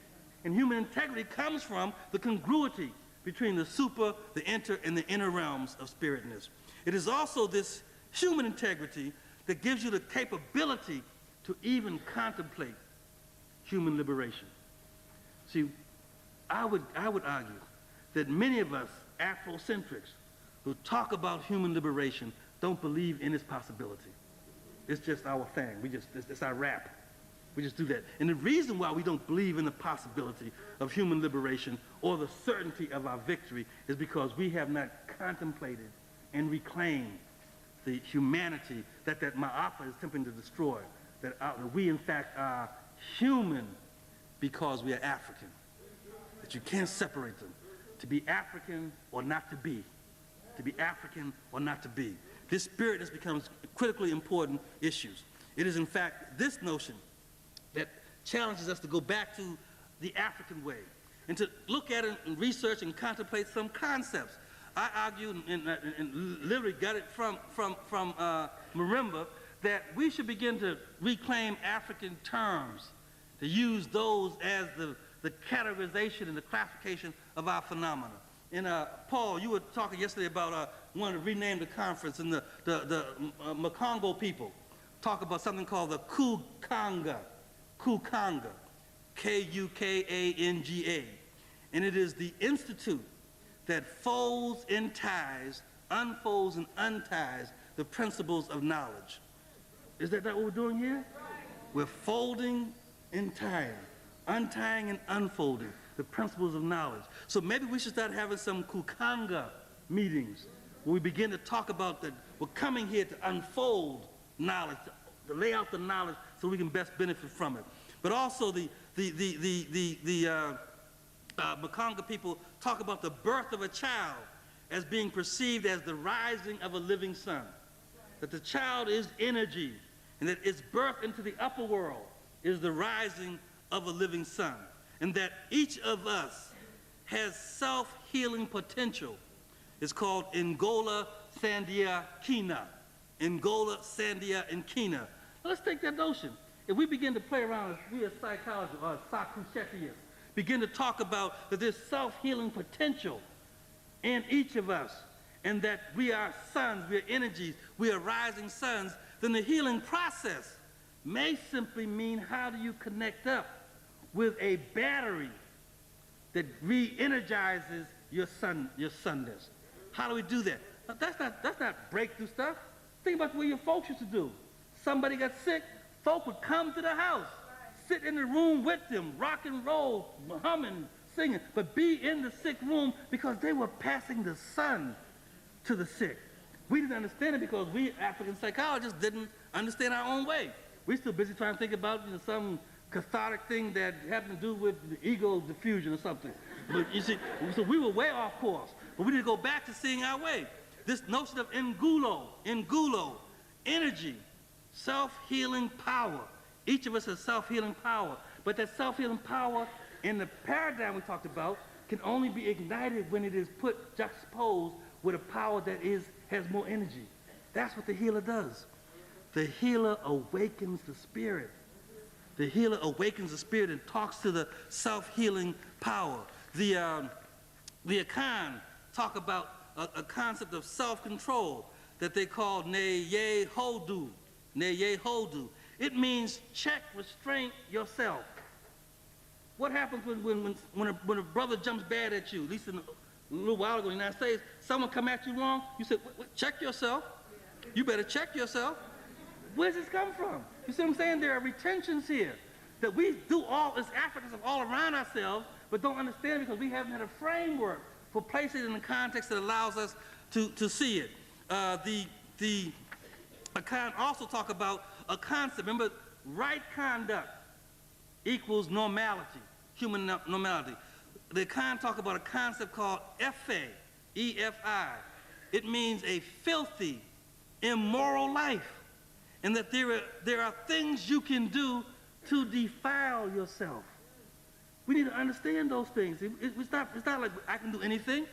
And human integrity comes from the congruity between the super, the inter, and the inner realms of spiritness. It is also this human integrity that gives you the capability to even contemplate human liberation. See, I would argue that many of us Afrocentrics who talk about human liberation don't believe in its possibility. It's just our thing. It's our rap. We just do that. And the reason why we don't believe in the possibility of human liberation or the certainty of our victory is because we have not contemplated and reclaimed the humanity that Ma'afa is attempting to destroy. That we, in fact, are human because we are African. That you can't separate them. To be African or not to be. To be African or not to be. This spiritness becomes critically important issues. It is, in fact, this notion that challenges us to go back to the African way and to look at it and research and contemplate some concepts I argued and literally got it from Marimba that we should begin to reclaim African terms, to use those as the categorization and the classification of our phenomena. And Paul, you were talking yesterday about wanting to rename the conference, and the Makongo people talk about something called the Kukanga, K-U-K-A-N-G-A. And it is the institute that folds and ties, unfolds and unties the principles of knowledge. Is that what we're doing here? We're folding and tying, untying and unfolding the principles of knowledge. So maybe we should start having some Kukanga meetings where we begin to talk about that we're coming here to unfold knowledge, to lay out the knowledge so we can best benefit from it. But also the Makonga people talk about the birth of a child as being perceived as the rising of a living sun. That the child is energy, and that its birth into the upper world is the rising of a living sun. And that each of us has self-healing potential. It's called Ngola Sandia Kina. Ngola Sandia and Kina. Let's take that notion. If we begin to play around as we as psychologists or Sakushetians, begin to talk about that there's self-healing potential in each of us, and that we are suns, we are energies, we are rising suns, then the healing process may simply mean how do you connect up with a battery that re-energizes your sunness. How do we do that? Now, that's not breakthrough stuff. Think about the way your folks used to do. Somebody got sick, folk would come to the house, sit in the room with them, rock and roll, humming, singing, but be in the sick room because they were passing the sun to the sick. We didn't understand it because we African psychologists didn't understand our own way. We're still busy trying to think about some cathartic thing that had to do with the ego diffusion or something. But you see, so we were way off course. But we need to go back to seeing our way. This notion of ngulo, energy, self-healing power. Each of us has self-healing power. But that self-healing power in the paradigm we talked about can only be ignited when it is put juxtaposed with a power that has more energy. That's what the healer does. The healer awakens the spirit. The healer awakens the spirit and talks to the self-healing power. The Akan talk about a concept of self-control that they call Neye Hodu. Neye Hodu. It means check, restraint yourself. What happens when a brother jumps bad at you? At least a little while ago in the United States, someone come at you wrong, you say, check yourself. You better check yourself. Where does this come from? You see what I'm saying? There are retentions here that we do all as Africans all around ourselves, but don't understand because we haven't had a framework for placing it in the context that allows us to see it. The Akan also talk about a concept. Remember, right conduct equals normality, human normality. The Akan talk about a concept called Efe, E-F-I. It means a filthy, immoral life. And that there are things you can do to defile yourself. We need to understand those things. It's not like I can do anything.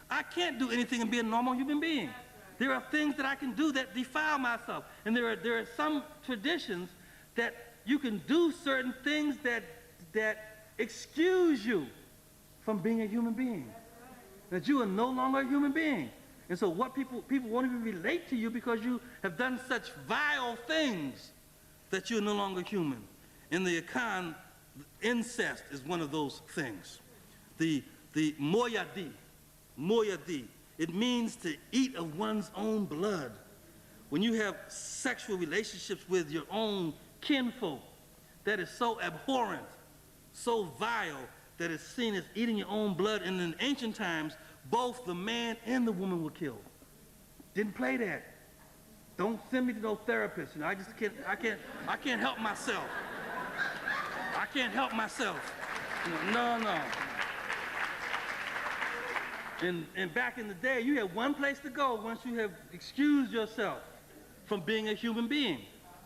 I can't do anything and be a normal human being. There are things that I can do that defile myself. And there are some traditions that you can do certain things that excuse you from being a human being. That you are no longer a human being. And so what people won't even relate to you because you have done such vile things that you're no longer human. In the Akan, incest is one of those things. The moyadi, it means to eat of one's own blood. When you have sexual relationships with your own kinfolk, that is so abhorrent, so vile, that it's seen as eating your own blood. And in ancient times, both the man and the woman were killed. Didn't play that. Don't send me to no therapist. You know, I can't help myself. I can't help myself. No. And back in the day, you had one place to go once you have excused yourself from being a human being.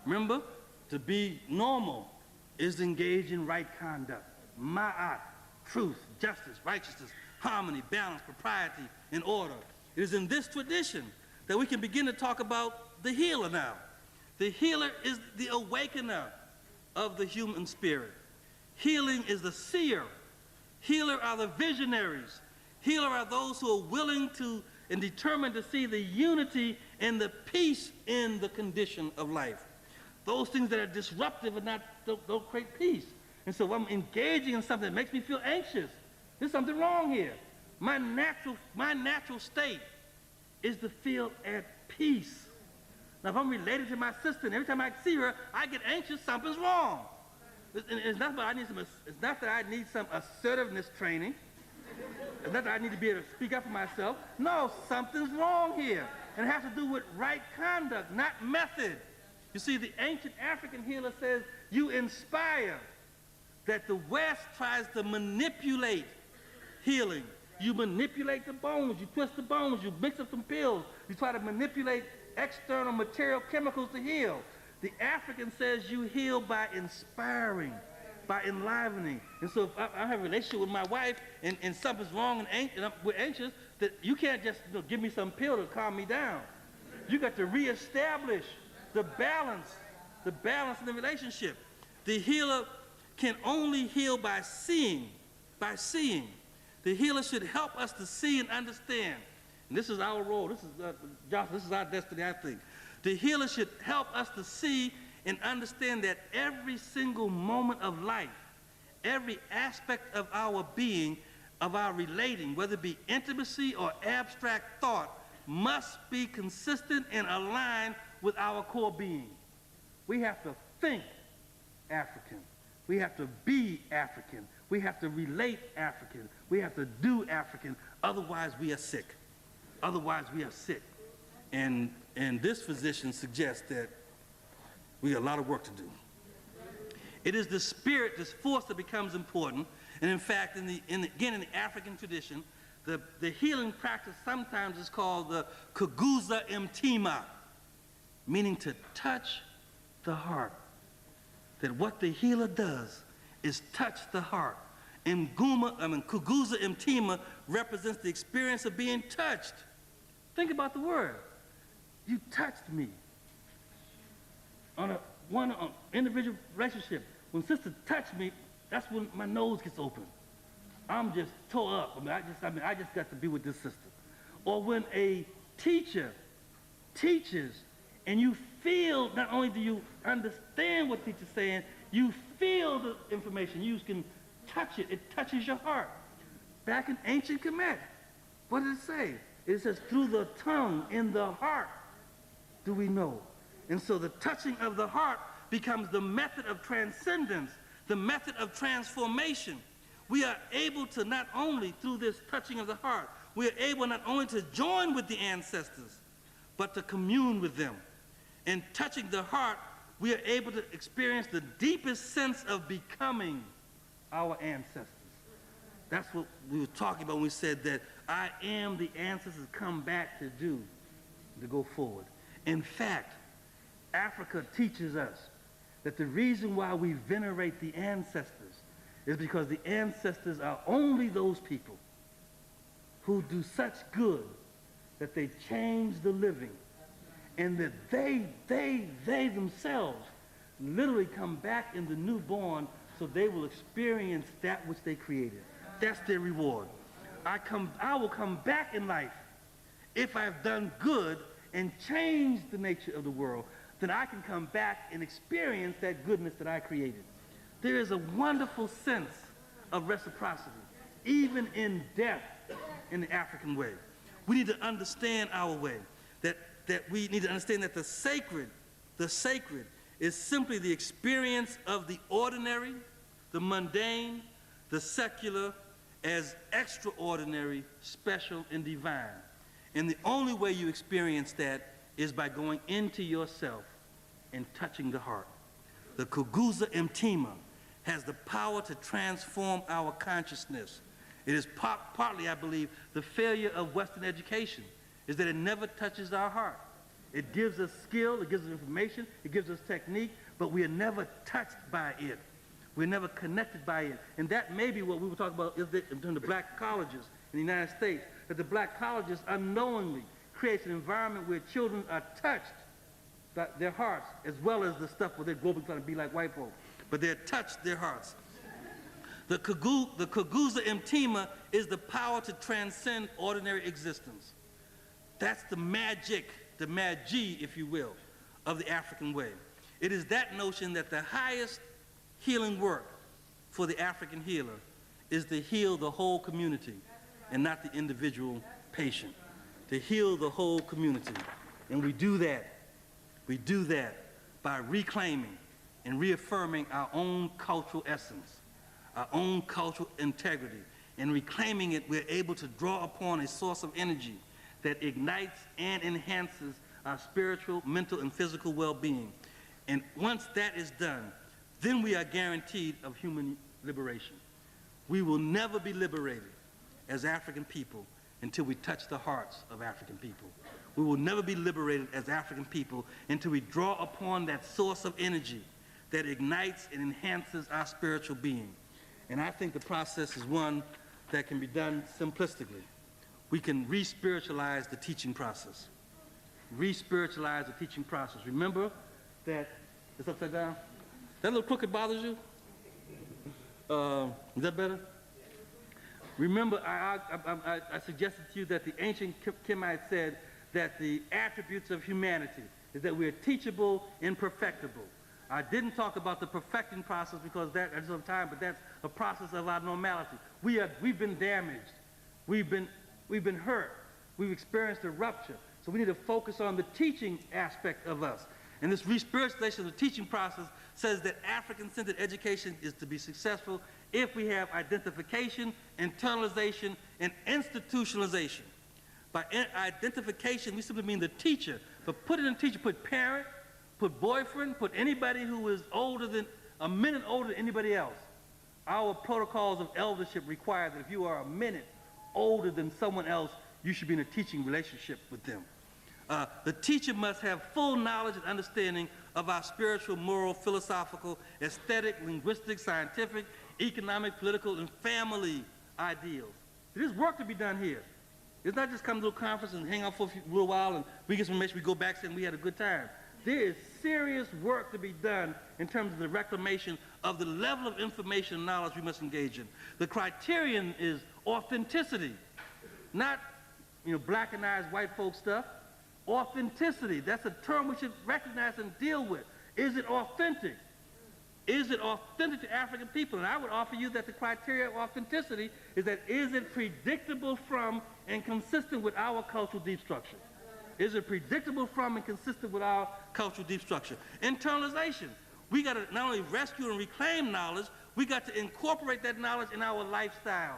Remember, to be normal is to engage in right conduct. Ma'at, truth, justice, righteousness, harmony, balance, propriety, and order. It is in this tradition that we can begin to talk about the healer now. The healer is the awakener of the human spirit. Healing is the seer. Healer are the visionaries. Healer are those who are willing to and determined to see the unity and the peace in the condition of life. Those things that are disruptive and don't create peace. And so I'm engaging in something that makes me feel anxious. There's something wrong here. My natural state is to feel at peace. Now, if I'm related to my sister, and every time I see her, I get anxious, something's wrong. It's not that I need some assertiveness training. It's not that I need to be able to speak up for myself. No, something's wrong here. And it has to do with right conduct, not method. You see, the ancient African healer says, you inspire. That the West tries to manipulate healing. You manipulate the bones, you twist the bones, you mix up some pills, you try to manipulate external material chemicals to heal. The African says you heal by inspiring, by enlivening. And so if I have a relationship with my wife and something's wrong and we're anxious, that you can't just give me some pill to calm me down. You got to reestablish the balance in the relationship. The healer can only heal by seeing. The healer should help us to see and understand. And this is our role. This is our destiny, I think. The healer should help us to see and understand that every single moment of life, every aspect of our being, of our relating, whether it be intimacy or abstract thought, must be consistent and aligned with our core being. We have to think African. We have to be African. We have to relate African. We have to do African. Otherwise, we are sick. And this physician suggests that we have a lot of work to do. It is the spirit, this force that becomes important. And in fact, in the African tradition, the healing practice sometimes is called the Kuguza Mtima, meaning to touch the heart. That what the healer does is touch the heart. And Kuguza Mtima represents the experience of being touched. Think about the word. You touched me. On one individual relationship, when sister touched me, that's when my nose gets open. I'm just tore up. I just got to be with this sister. Or when a teacher teaches and you feel, not only do you understand what the teacher's saying, you feel the information. You can touch it. It touches your heart. Back in ancient Kemet, what does it say? It says, through the tongue in the heart do we know. And so the touching of the heart becomes the method of transcendence, the method of transformation. We are able to not only, through this touching of the heart, we are able not only to join with the ancestors, but to commune with them. In touching the heart, we are able to experience the deepest sense of becoming our ancestors. That's what we were talking about when we said that I am the ancestors come back to do, to go forward. In fact, Africa teaches us that the reason why we venerate the ancestors is because the ancestors are only those people who do such good that they change the living, and that they themselves literally come back in the newborn so they will experience that which they created. That's their reward. I will come back in life if I've done good and changed the nature of the world. Then I can come back and experience that goodness that I created. There is a wonderful sense of reciprocity, even in death, in the African way. We need to understand our way, that we need to understand that the sacred is simply the experience of the ordinary, the mundane, the secular, as extraordinary, special, and divine. And the only way you experience that is by going into yourself and touching the heart. The Kuguza Mtima has the power to transform our consciousness. It is partly, I believe, the failure of Western education, is that it never touches our heart. It gives us skill, it gives us information, it gives us technique, but we are never touched by it. We're never connected by it. And that may be what we were talking about in the black colleges in the United States, that the black colleges unknowingly creates an environment where children are touched by their hearts, as well as the stuff where they're growing trying to be like white folk, but they're touched their hearts. The Kaguza Mtima is the power to transcend ordinary existence. That's the magic, the magi, if you will, of the African way. It is that notion that the highest healing work for the African healer is to heal the whole community and not the individual patient. To heal the whole community. And we do that by reclaiming and reaffirming our own cultural essence, our own cultural integrity. And reclaiming it, we're able to draw upon a source of energy that ignites and enhances our spiritual, mental, and physical well-being. And once that is done, then we are guaranteed of human liberation. We will never be liberated as African people until we touch the hearts of African people. We will never be liberated as African people until we draw upon that source of energy that ignites and enhances our spiritual being. And I think the process is one that can be done simplistically. We can re-spiritualize the teaching process. Re-spiritualize the teaching process. Remember that it's upside down? That little crooked bothers you? Is that better? Remember, I suggested to you that the ancient Kemites said that the attributes of humanity is that we are teachable and perfectible. I didn't talk about the perfecting process because that at some time, but that's a process of our normality. We've been damaged. We've been hurt. We've experienced a rupture. So we need to focus on the teaching aspect of us. And this re-spiritualization of the teaching process says that African-centered education is to be successful if we have identification, internalization, and institutionalization. By identification, we simply mean the teacher. But put it in teacher, put parent, put boyfriend, put anybody who is a minute older than anybody else. Our protocols of eldership require that if you are a minute older than someone else, you should be in a teaching relationship with them. The teacher must have full knowledge and understanding of our spiritual, moral, philosophical, aesthetic, linguistic, scientific, economic, political, and family ideals. There's work to be done here. It's not just come to a conference and hang out for a little while and we get some information, we go back and we had a good time. There is serious work to be done in terms of the reclamation of the level of information and knowledge we must engage in. The criterion is authenticity, not blackenized white folk stuff. Authenticity, that's a term we should recognize and deal with. Is it authentic? Is it authentic to African people? And I would offer you that the criteria of authenticity is that is it predictable from and consistent with our cultural deep structure? Is it predictable from and consistent with our cultural deep structure? Internalization. We got to not only rescue and reclaim knowledge, we got to incorporate that knowledge in our lifestyles.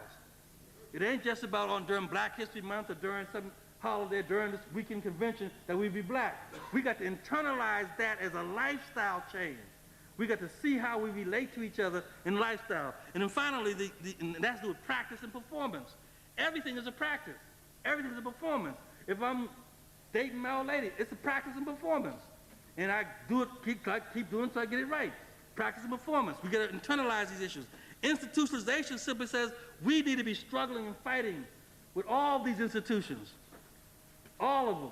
It ain't just about during Black History Month or during some holiday, during this weekend convention that we be black. We got to internalize that as a lifestyle change. We got to see how we relate to each other in lifestyle. And then finally, and that's to do with practice and performance. Everything is a practice. Everything is a performance. If I'm dating my old lady, it's a practice and performance. And I do it, keep doing it so I get it right. Practice and performance. We got to internalize these issues. Institutionalization simply says we need to be struggling and fighting with all these institutions, all of them,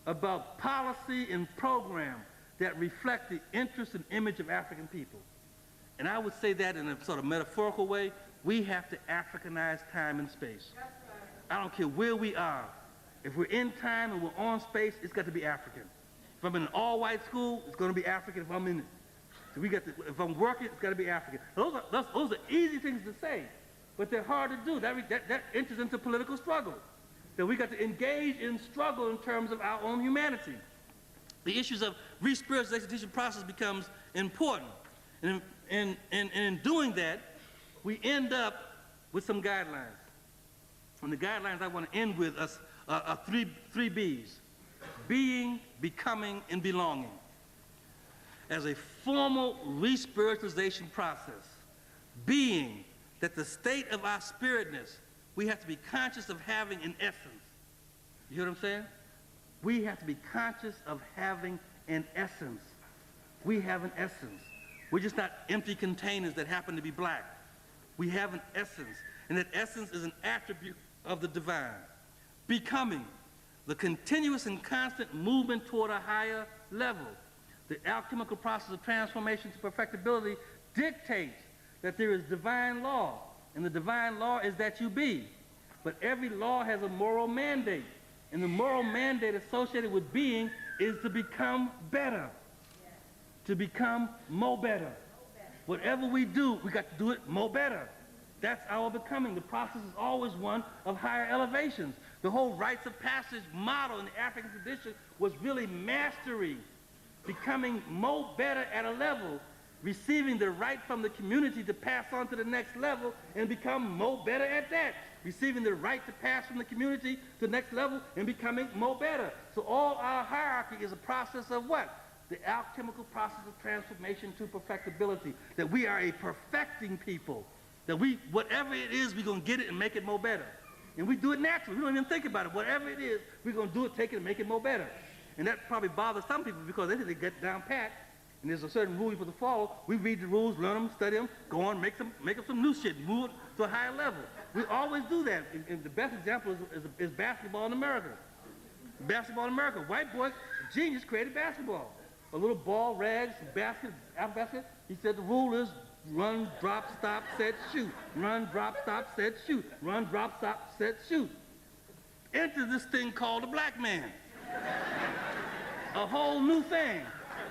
about policy and program that reflect the interest and image of African people. And I would say that in a sort of metaphorical way, we have to Africanize time and space. I don't care where we are. If we're in time and we're on space, it's got to be African. If I'm in an all-white school, it's going to be African. If I'm in, so if I'm working, it's got to be African. Those are easy things to say, but they're hard to do. That enters into political struggle. That we got to engage in struggle in terms of our own humanity. The issues of re-spiritualization teaching process becomes important. And in doing that, we end up with some guidelines. And the guidelines I want to end with are three B's: being, becoming, and belonging. As a formal re-spiritualization process, being, that the state of our spiritness, we have to be conscious of having an essence. You hear what I'm saying? We have to be conscious of having an essence. We have an essence. We're just not empty containers that happen to be black. We have an essence. and that essence is an attribute of the divine. Becoming, the continuous and constant movement toward a higher level. The alchemical process of transformation to perfectibility dictates that there is divine law, and the divine law is that you be. But every law has a moral mandate, and the moral mandate associated with being is to become better, to become more better. Whatever we do, we got to do it more better. That's our becoming. The process is always one of higher elevations. The whole rites of passage model in the African tradition was really mastery, becoming more better at a level, receiving the right from the community to pass on to the next level and become more better at that. Receiving the right to pass from the community to the next level and becoming more better. So all our hierarchy is a process of what? The alchemical process of transformation to perfectibility. That we are a perfecting people. That we, whatever it is, we're going to get it and make it more better. And we do it naturally. We don't even think about it. Whatever it is, we're going to do it, take it, and make it more better. And that probably bothers some people because they think they get down pat, and there's a certain rule you're supposed to follow. We read the rules, learn them, study them, go on, make up some new shit, move it to a higher level. We always do that. And the best example is basketball in America. Basketball in America. White boy, genius, created basketball. A little ball, rags, basket, out basket. He said the rule is run, drop, stop, set, shoot. Run, drop, stop, set, shoot. Run, drop, stop, set, shoot. Enter this thing called a black man. A whole new thing.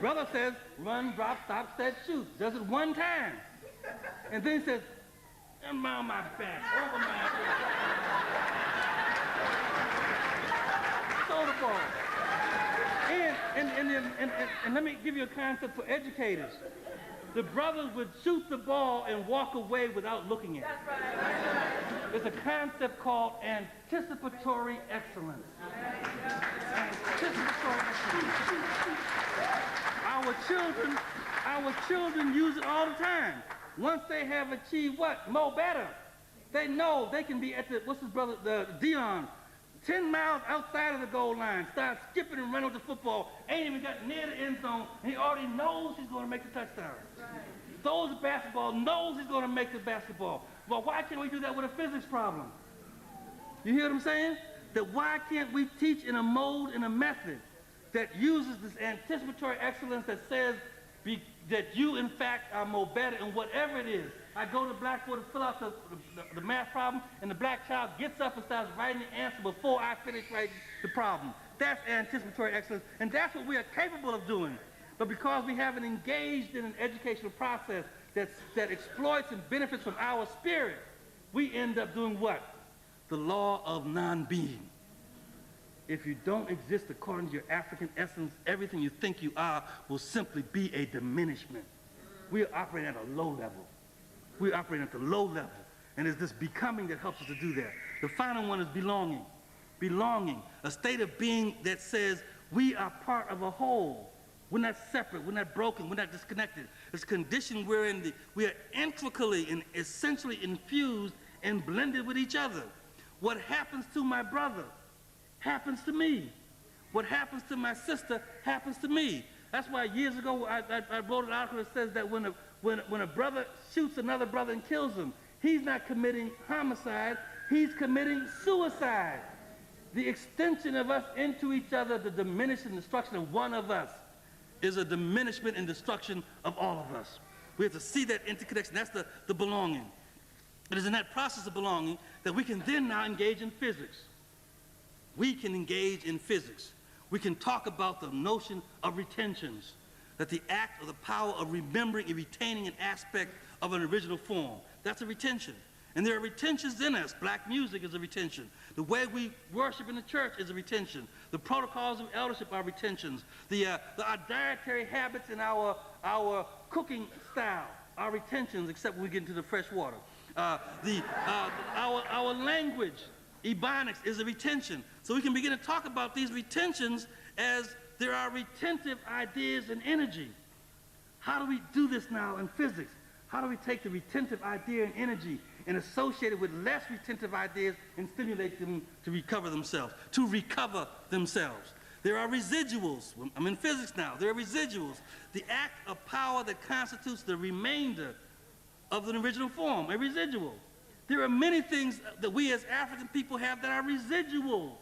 Brother says, run, drop, stop, set, shoot. Does it one time. And then he says, and on my back, over my back. Throw the ball. And let me give you a concept for educators. The brothers would shoot the ball and walk away without looking at it. It's a concept called anticipatory excellence. Anticipatory excellence. Our children use it all the time. Once they have achieved what? More better. They know they can be at the, what's his brother, Dion, 10 miles outside of the goal line, start skipping and running with the football, ain't even got near the end zone, and he already knows he's going to make the touchdown. Throws the basketball, knows he's going to make the basketball. Well, why can't we do that with a physics problem? You hear what I'm saying? That why can't we teach in a mode and a method that uses this anticipatory excellence that says that you, in fact, are more better in whatever it is. I go to the blackboard to fill out the math problem, and the black child gets up and starts writing the answer before I finish writing the problem. That's anticipatory excellence, and that's what we are capable of doing. But because we haven't engaged in an educational process that exploits and benefits from our spirit, we end up doing what? The law of non-being. If you don't exist according to your African essence, everything you think you are will simply be a diminishment. We are operating at a low level. We are operating at the low level. And it's this becoming that helps us to do that. The final one is belonging. Belonging, a state of being that says we are part of a whole. We're not separate, we're not broken, we're not disconnected. It's a condition wherein we are intricately and essentially infused and blended with each other. What happens to my brother happens to me. What happens to my sister happens to me. That's why years ago I wrote an article that says that when a brother shoots another brother and kills him, he's not committing homicide, he's committing suicide. The extension of us into each other, the diminishing destruction of one of us, is a diminishment and destruction of all of us. We have to see that interconnection. That's the belonging. It is in that process of belonging that we can then now engage in physics. We can engage in physics. We can talk about the notion of retentions, that the act or the power of remembering and retaining an aspect of an original form. That's a retention. And there are retentions in us. Black music is a retention. The way we worship in the church is a retention. The protocols of eldership are retentions. Our dietary habits and our cooking style are retentions, except when we get into the fresh water. Our language, Ebonics, is a retention. So we can begin to talk about these retentions as there are retentive ideas and energy. How do we do this now in physics? How do we take the retentive idea and energy and associate it with less retentive ideas and stimulate them to recover themselves, There are residuals. I'm in physics now. There are residuals. The act of power that constitutes the remainder of the original form, a residual. There are many things that we as African people have that are residual.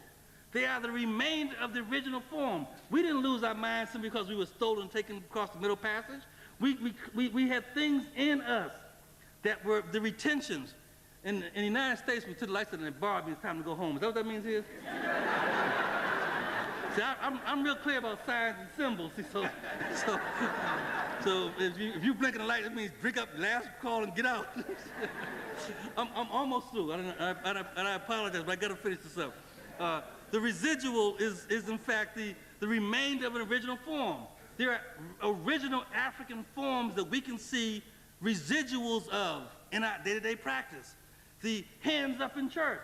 They are the remainder of the original form. We didn't lose our minds simply because we were stolen and taken across the Middle Passage. We had things in us that were the retentions. In the United States, we took the lights and they borrowed me, it's time to go home. Is that what that means here? See, I'm real clear about signs and symbols. See, so if you blinking the light, it means drink up, last call, and get out. I'm almost through, and I apologize, but I got to finish this up. The residual is in fact the remainder of an original form. There are original African forms that we can see residuals of in our day-to-day practice. The hands up in church.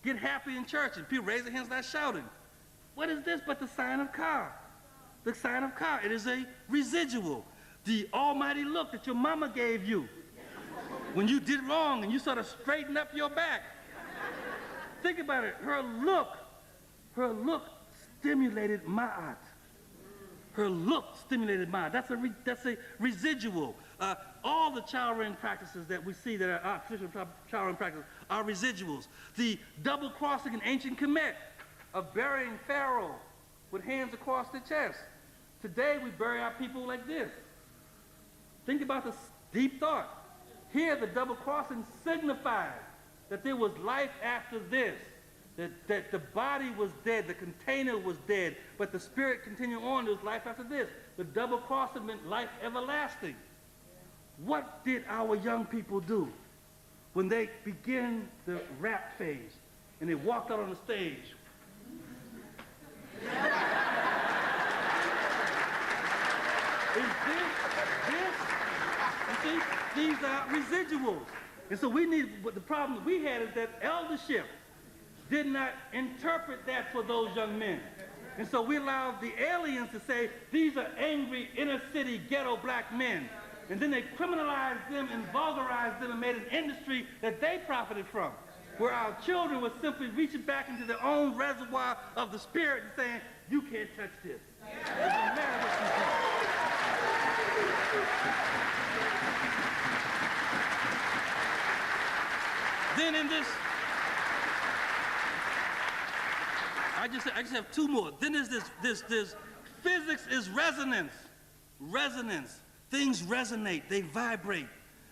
Get happy in church, and people raise their hands, not shouting. What is this but the sign of Ka? The sign of Ka. It is a residual. The almighty look that your mama gave you when you did wrong and you sort of straightened up your back. Think about it. Her look stimulated Ma'at. Her look stimulated Ma'at. That's a residual. All the child rearing practices that we see that are traditional child rearing practices are residuals. The double crossing in ancient Kemet of burying Pharaoh with hands across the chest. Today we bury our people like this. Think about this deep thought. Here the double crossing signified that there was life after this, that the body was dead, the container was dead, but the spirit continued on, there was life after this. The double crossing meant life everlasting. What did our young people do when they began the rap phase and they walked out on the stage? You see, these are residuals. And so but the problem we had is that eldership did not interpret that for those young men. And so we allowed the aliens to say, these are angry inner city ghetto black men. And then they criminalized them and vulgarized them and made an industry that they profited from, where our children were simply reaching back into their own reservoir of the spirit and saying, you can't touch this. It doesn't matter what you do. Then in this, I just have two more. Then there's this physics is resonance. Resonance. Things resonate, they vibrate.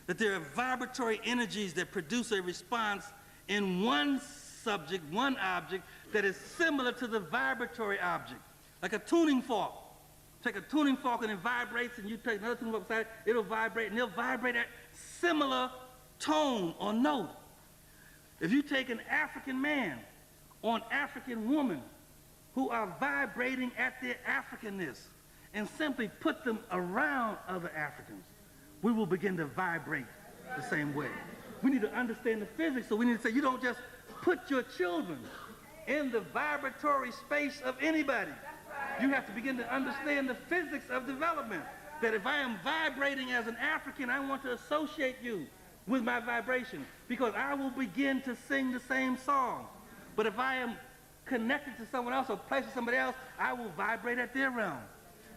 That there are vibratory energies that produce a response in one subject, one object, that is similar to the vibratory object. Like a tuning fork. Take a tuning fork and it vibrates, and you take another tuning fork beside it, it'll vibrate, and it'll vibrate at similar tone or note. If you take an African man or an African woman who are vibrating at their Africanness and simply put them around other Africans, we will begin to vibrate the same way. We need to understand the physics, so we need to say you don't just put your children in the vibratory space of anybody. You have to begin to understand the physics of development. That if I am vibrating as an African, I want to associate you with my vibration, because I will begin to sing the same song. But if I am connected to someone else or placed with somebody else, I will vibrate at their realm.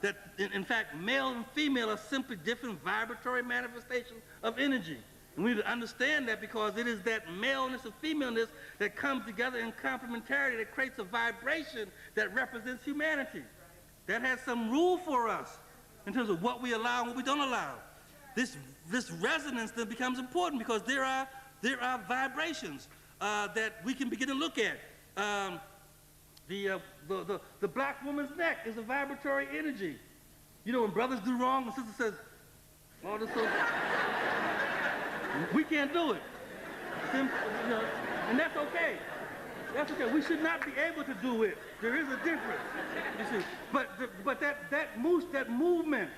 That, in fact, male and female are simply different vibratory manifestations of energy. And we need to understand that, because it is that maleness and femaleness that comes together in complementarity that creates a vibration that represents humanity. That has some rule for us in terms of what we allow and what we don't allow. This resonance then becomes important, because there are vibrations that we can begin to look at. The black woman's neck is a vibratory energy. You know, when brothers do wrong, the sister says, "Oh, this so." We can't do it. And that's okay. That's okay. We should not be able to do it. There is a difference. You see, but that movement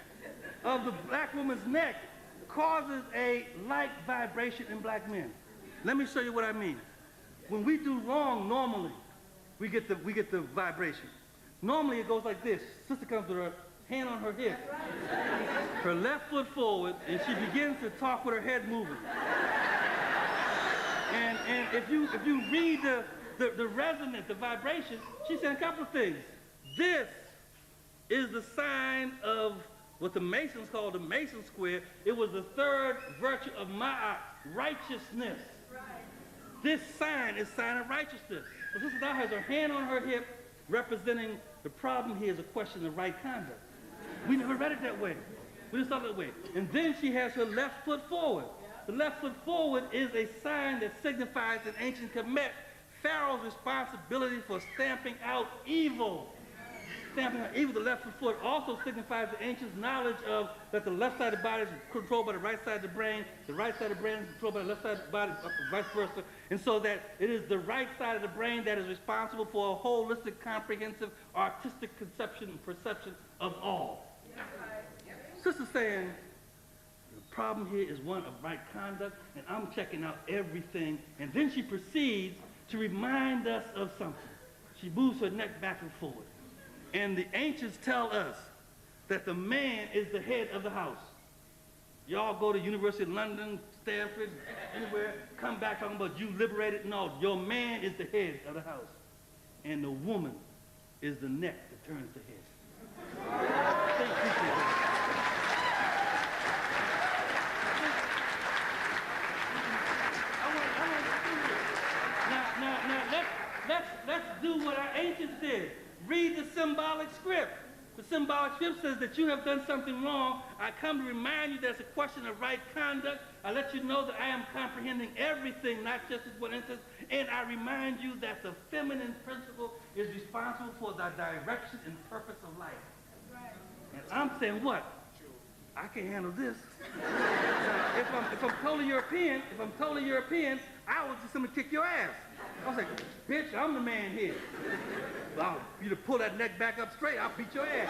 of the black woman's neck causes a like vibration in black men. Let me show you what I mean. When we do wrong, normally, we get the vibration. Normally it goes like this. Sister comes with her hand on her hip, her left foot forward, and she begins to talk with her head moving. And if you read the resonance, the vibration, she's saying a couple of things. This is the sign of what the Masons call the Mason square. It was the third virtue of Ma'at, righteousness. This sign is sign of righteousness. So Sister Dow has her hand on her hip, representing the problem here is a question of right conduct. We never read it that way. We just thought that way. And then she has her left foot forward. The left foot forward is a sign that signifies in ancient Kemet Pharaoh's responsibility for stamping out evil. Stamping out evil, the left foot also signifies the ancients' knowledge of that the left side of the body is controlled by the right side of the brain, the right side of the brain is controlled by the left side of the body, vice versa, and so that it is the right side of the brain that is responsible for a holistic, comprehensive, artistic conception and perception of all. Sister's saying the problem here is one of right conduct, and I'm checking out everything, and then she proceeds to remind us of something. She moves her neck back and forward. And the ancients tell us that the man is the head of the house. Y'all go to University of London, Stanford, anywhere, come back talking about you liberated. No, your man is the head of the house. And the woman is the neck that turns the head. Thank you. Now, let's do what our ancients did. Read the symbolic script. The symbolic script says that you have done something wrong. I come to remind you there's a question of right conduct. I let you know that I am comprehending everything, not just as one instance. And I remind you that the feminine principle is responsible for the direction and purpose of life. And I'm saying what? I can handle this. If I'm totally European, I would just simply kick your ass. I was like, bitch, I'm the man here. Well, you to pull that neck back up straight, I'll beat your ass.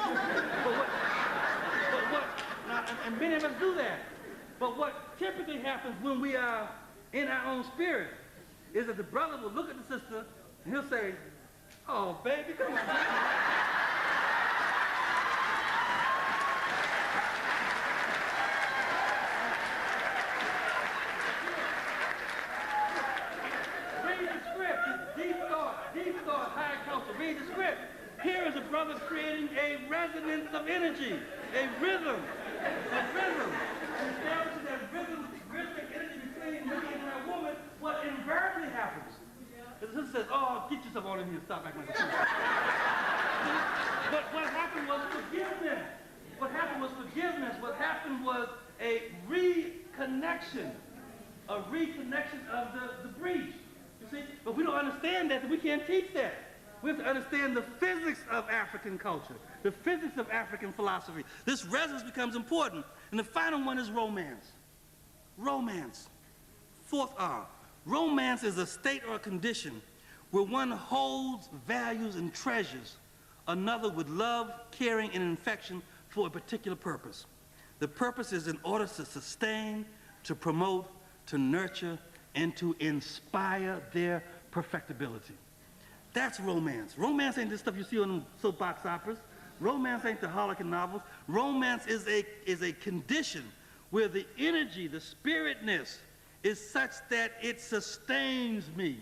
Now, and many of us do that. But what typically happens when we are in our own spirit is that the brother will look at the sister and he'll say, oh, baby, come on. Read the script. Here is a brother creating a resonance of energy, a rhythm. Establishing that rhythmic energy between me and that woman, what invariably happens. The sister says, oh, get yourself on in here, stop acting like a fool. But what happened was forgiveness. What happened was a reconnection of the breach. You see? But we don't understand that, so we can't teach that. We have to understand the physics of African culture, the physics of African philosophy. This resonance becomes important. And the final one is romance. Romance. Fourth R. Romance is a state or a condition where one holds, values, and treasures another with love, caring, and affection for a particular purpose. The purpose is in order to sustain, to promote, to nurture, and to inspire their perfectibility. That's romance. Romance ain't this stuff you see on soapbox operas. Romance ain't the Harlequin novels. Romance is a condition where the energy, the spiritness, is such that it sustains me,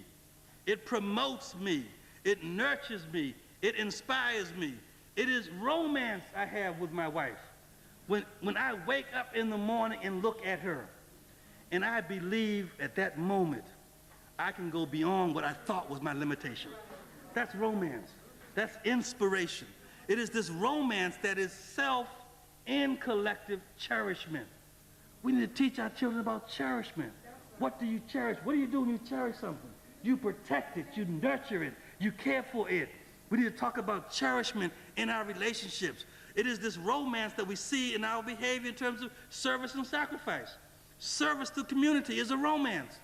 it promotes me, it nurtures me, it inspires me. It is romance I have with my wife. When I wake up in the morning and look at her, and I believe at that moment I can go beyond what I thought was my limitation. That's romance. That's inspiration. It is this romance that is self and collective cherishment. We need to teach our children about cherishment. What do you cherish? What do you do when you cherish something? You protect it, you nurture it, you care for it. We need to talk about cherishment in our relationships. It is this romance that we see in our behavior in terms of service and sacrifice. Service to community is a romance.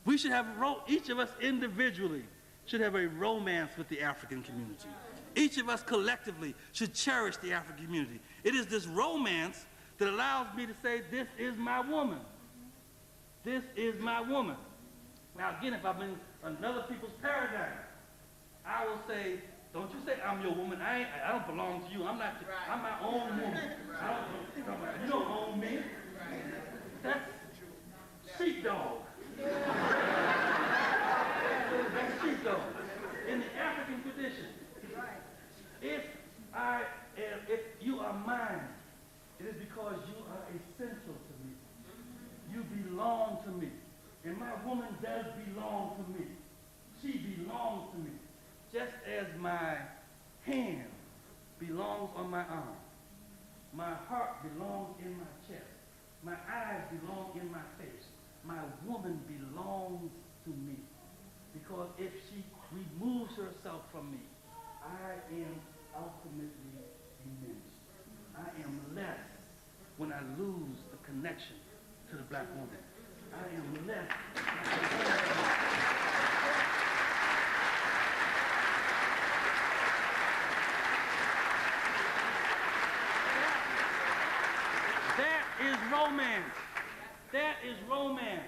We should have, each of us individually should have a romance with the African community. Each of us collectively should cherish the African community. It is this romance that allows me to say, this is my woman. This is my woman. Now again, if I'm in another people's paradigm, I will say, don't you say I'm your woman. I don't belong to you. I'm not. I'm my own woman. You don't own me. That's sheepdog. That's sheepdog. In the African tradition, if you are mine, it is because you are essential to me. You belong to me. And my woman does belong to me. She belongs to me. Just as my hand belongs on my arm. My heart belongs in my chest. My eyes belong in my face. My woman belongs to me. Because if she removes herself from me, I am ultimately diminished. I am less when I lose the connection to the black woman. I am less. That is romance. That is romance.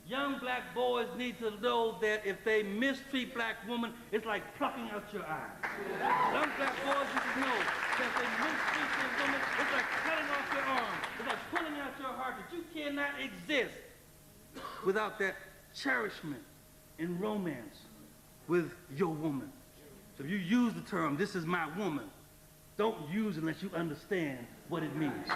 Young black boys need to know that if they mistreat black women, it's like plucking out your eye. Young black boys need to know that if they mistreat their women, it's like cutting off your arm. It's like pulling out your heart, that you cannot exist without that cherishment and romance with your woman. So if you use the term, this is my woman, don't use it unless you understand what it means.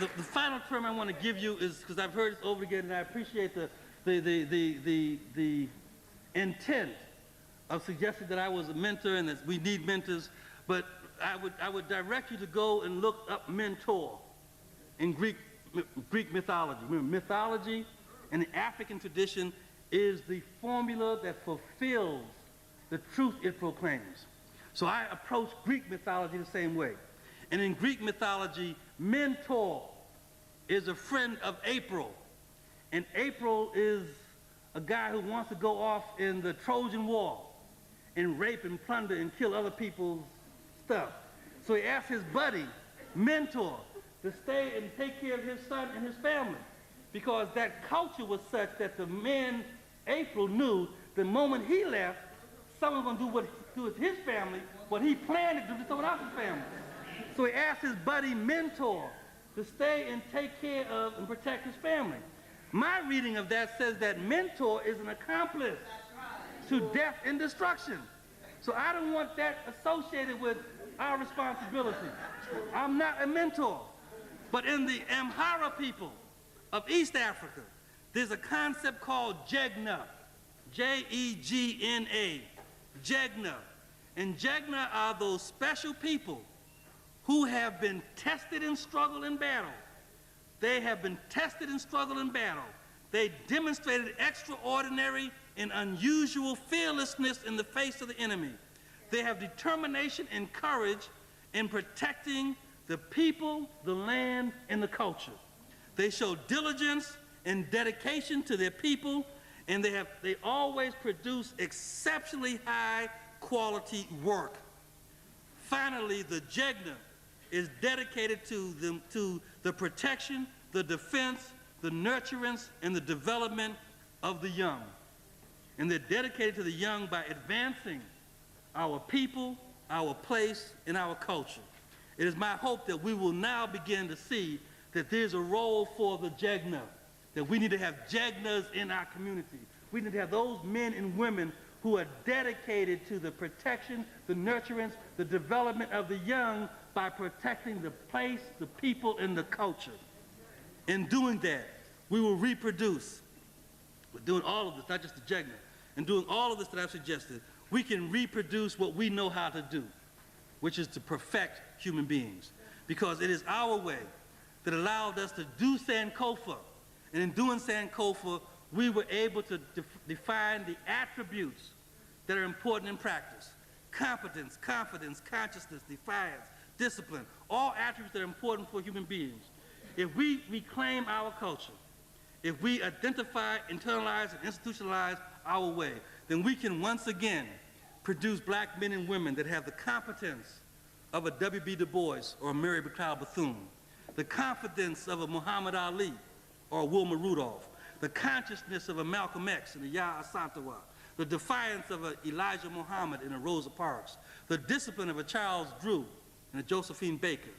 The final term I want to give you is, because I've heard this over again, and I appreciate the intent of suggesting that I was a mentor and that we need mentors, but I would direct you to go and look up mentor in Greek mythology. Remember, mythology in the African tradition is the formula that fulfills the truth it proclaims. So I approach Greek mythology the same way. And in Greek mythology, Mentor is a friend of April. And April is a guy who wants to go off in the Trojan War and rape and plunder and kill other people's stuff. So he asked his buddy, Mentor, to stay and take care of his son and his family, because that culture was such that the man, April, knew the moment he left, someone was going to do with his family what he planned to do to someone else's family. So he asked his buddy Mentor to stay and take care of and protect his family. My reading of that says that Mentor is an accomplice to death and destruction. So I don't want that associated with our responsibility. I'm not a mentor. But in the Amhara people of East Africa, there's a concept called Jegna, J-E-G-N-A, Jegna. And Jegna are those special people who have been tested in struggle and battle. They have been tested in struggle and battle. They demonstrated extraordinary and unusual fearlessness in the face of the enemy. They have determination and courage in protecting the people, the land, and the culture. They show diligence and dedication to their people, and they always produce exceptionally high quality work. Finally, the Jegna is dedicated to the protection, the defense, the nurturance, and the development of the young. And they're dedicated to the young by advancing our people, our place, and our culture. It is my hope that we will now begin to see that there's a role for the Jegna, that we need to have Jegnas in our community. We need to have those men and women who are dedicated to the protection, the nurturance, the development of the young by protecting the place, the people, and the culture. In doing that, we will reproduce. We're doing all of this, not just the Jegna. In doing all of this that I've suggested, we can reproduce what we know how to do, which is to perfect human beings. Because it is our way that allowed us to do Sankofa. And in doing Sankofa, we were able to define the attributes that are important in practice. Competence, confidence, consciousness, defiance, discipline, all attributes that are important for human beings. If we reclaim our culture, if we identify, internalize, and institutionalize our way, then we can once again produce black men and women that have the competence of a W.B. Du Bois or a Mary Bacal Bethune, the confidence of a Muhammad Ali or a Wilma Rudolph, the consciousness of a Malcolm X and a Yaa Asantewaa, the defiance of a Elijah Muhammad and a Rosa Parks, the discipline of a Charles Drew and a Josephine Baker,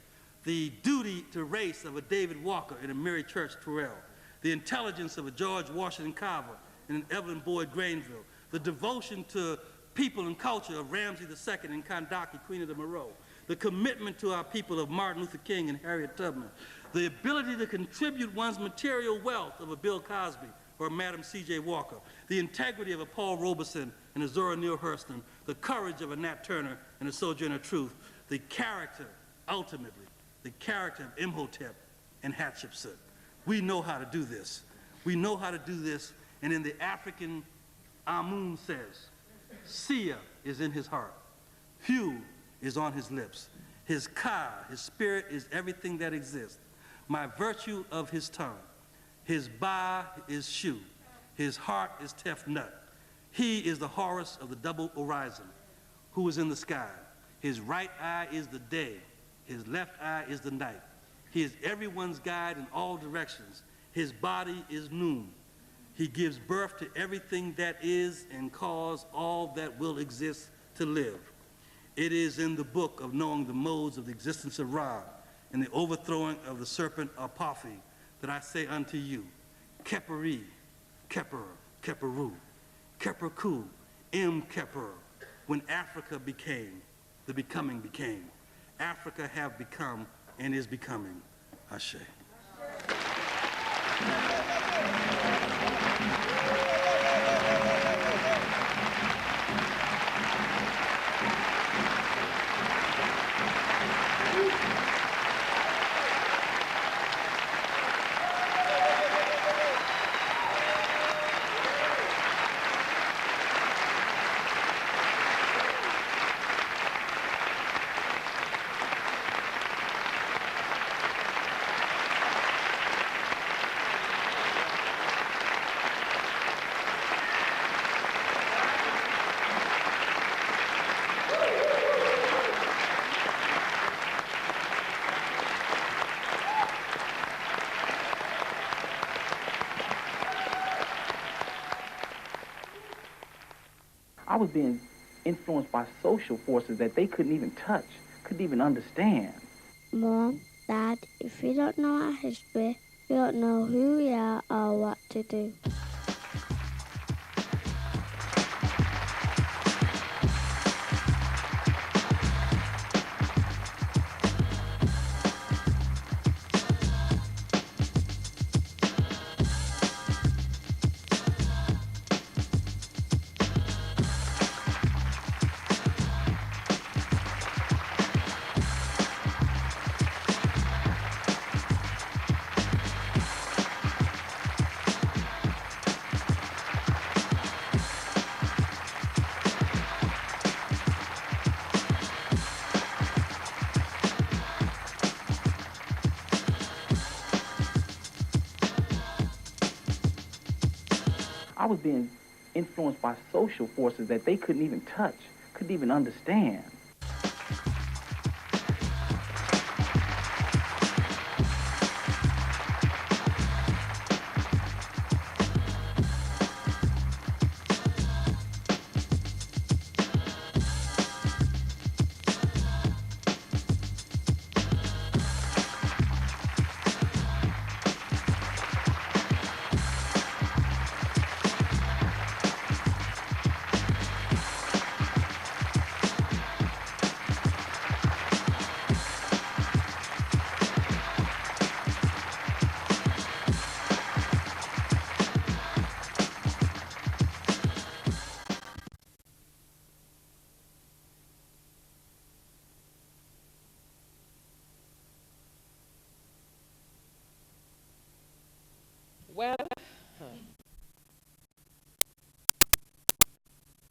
the duty to race of a David Walker and a Mary Church Terrell, the intelligence of a George Washington Carver and an Evelyn Boyd Granville, the devotion to people and culture of Ramsey II and Kandaki, Queen of the Moreau, the commitment to our people of Martin Luther King and Harriet Tubman, the ability to contribute one's material wealth of a Bill Cosby or a Madam C.J. Walker, the integrity of a Paul Robeson and a Zora Neale Hurston, the courage of a Nat Turner and a Sojourner Truth, the character, ultimately, the character of Imhotep and Hatshepsut. We know how to do this. We know how to do this, and in the African, Amun says, Sia is in his heart, Hu is on his lips, his Ka, his spirit is everything that exists, my virtue of his tongue, his Ba is Shu, his heart is Tef Nut, he is the Horus of the double horizon, who is in the sky, his right eye is the day, his left eye is the night, he is everyone's guide in all directions, his body is noon, he gives birth to everything that is and cause all that will exist to live. It is in the book of knowing the modes of the existence of Ra and the overthrowing of the serpent Apophi that I say unto you, Keperi, Keper, Keperu, Keperku, Im Keper, when Africa became, the becoming became. Africa have become and is becoming. Ashe. I was being influenced by social forces that they couldn't even touch, couldn't even understand. Mom, Dad, if you don't know our history, you don't know who we are or what to do. I was being influenced by social forces that they couldn't even touch, couldn't even understand.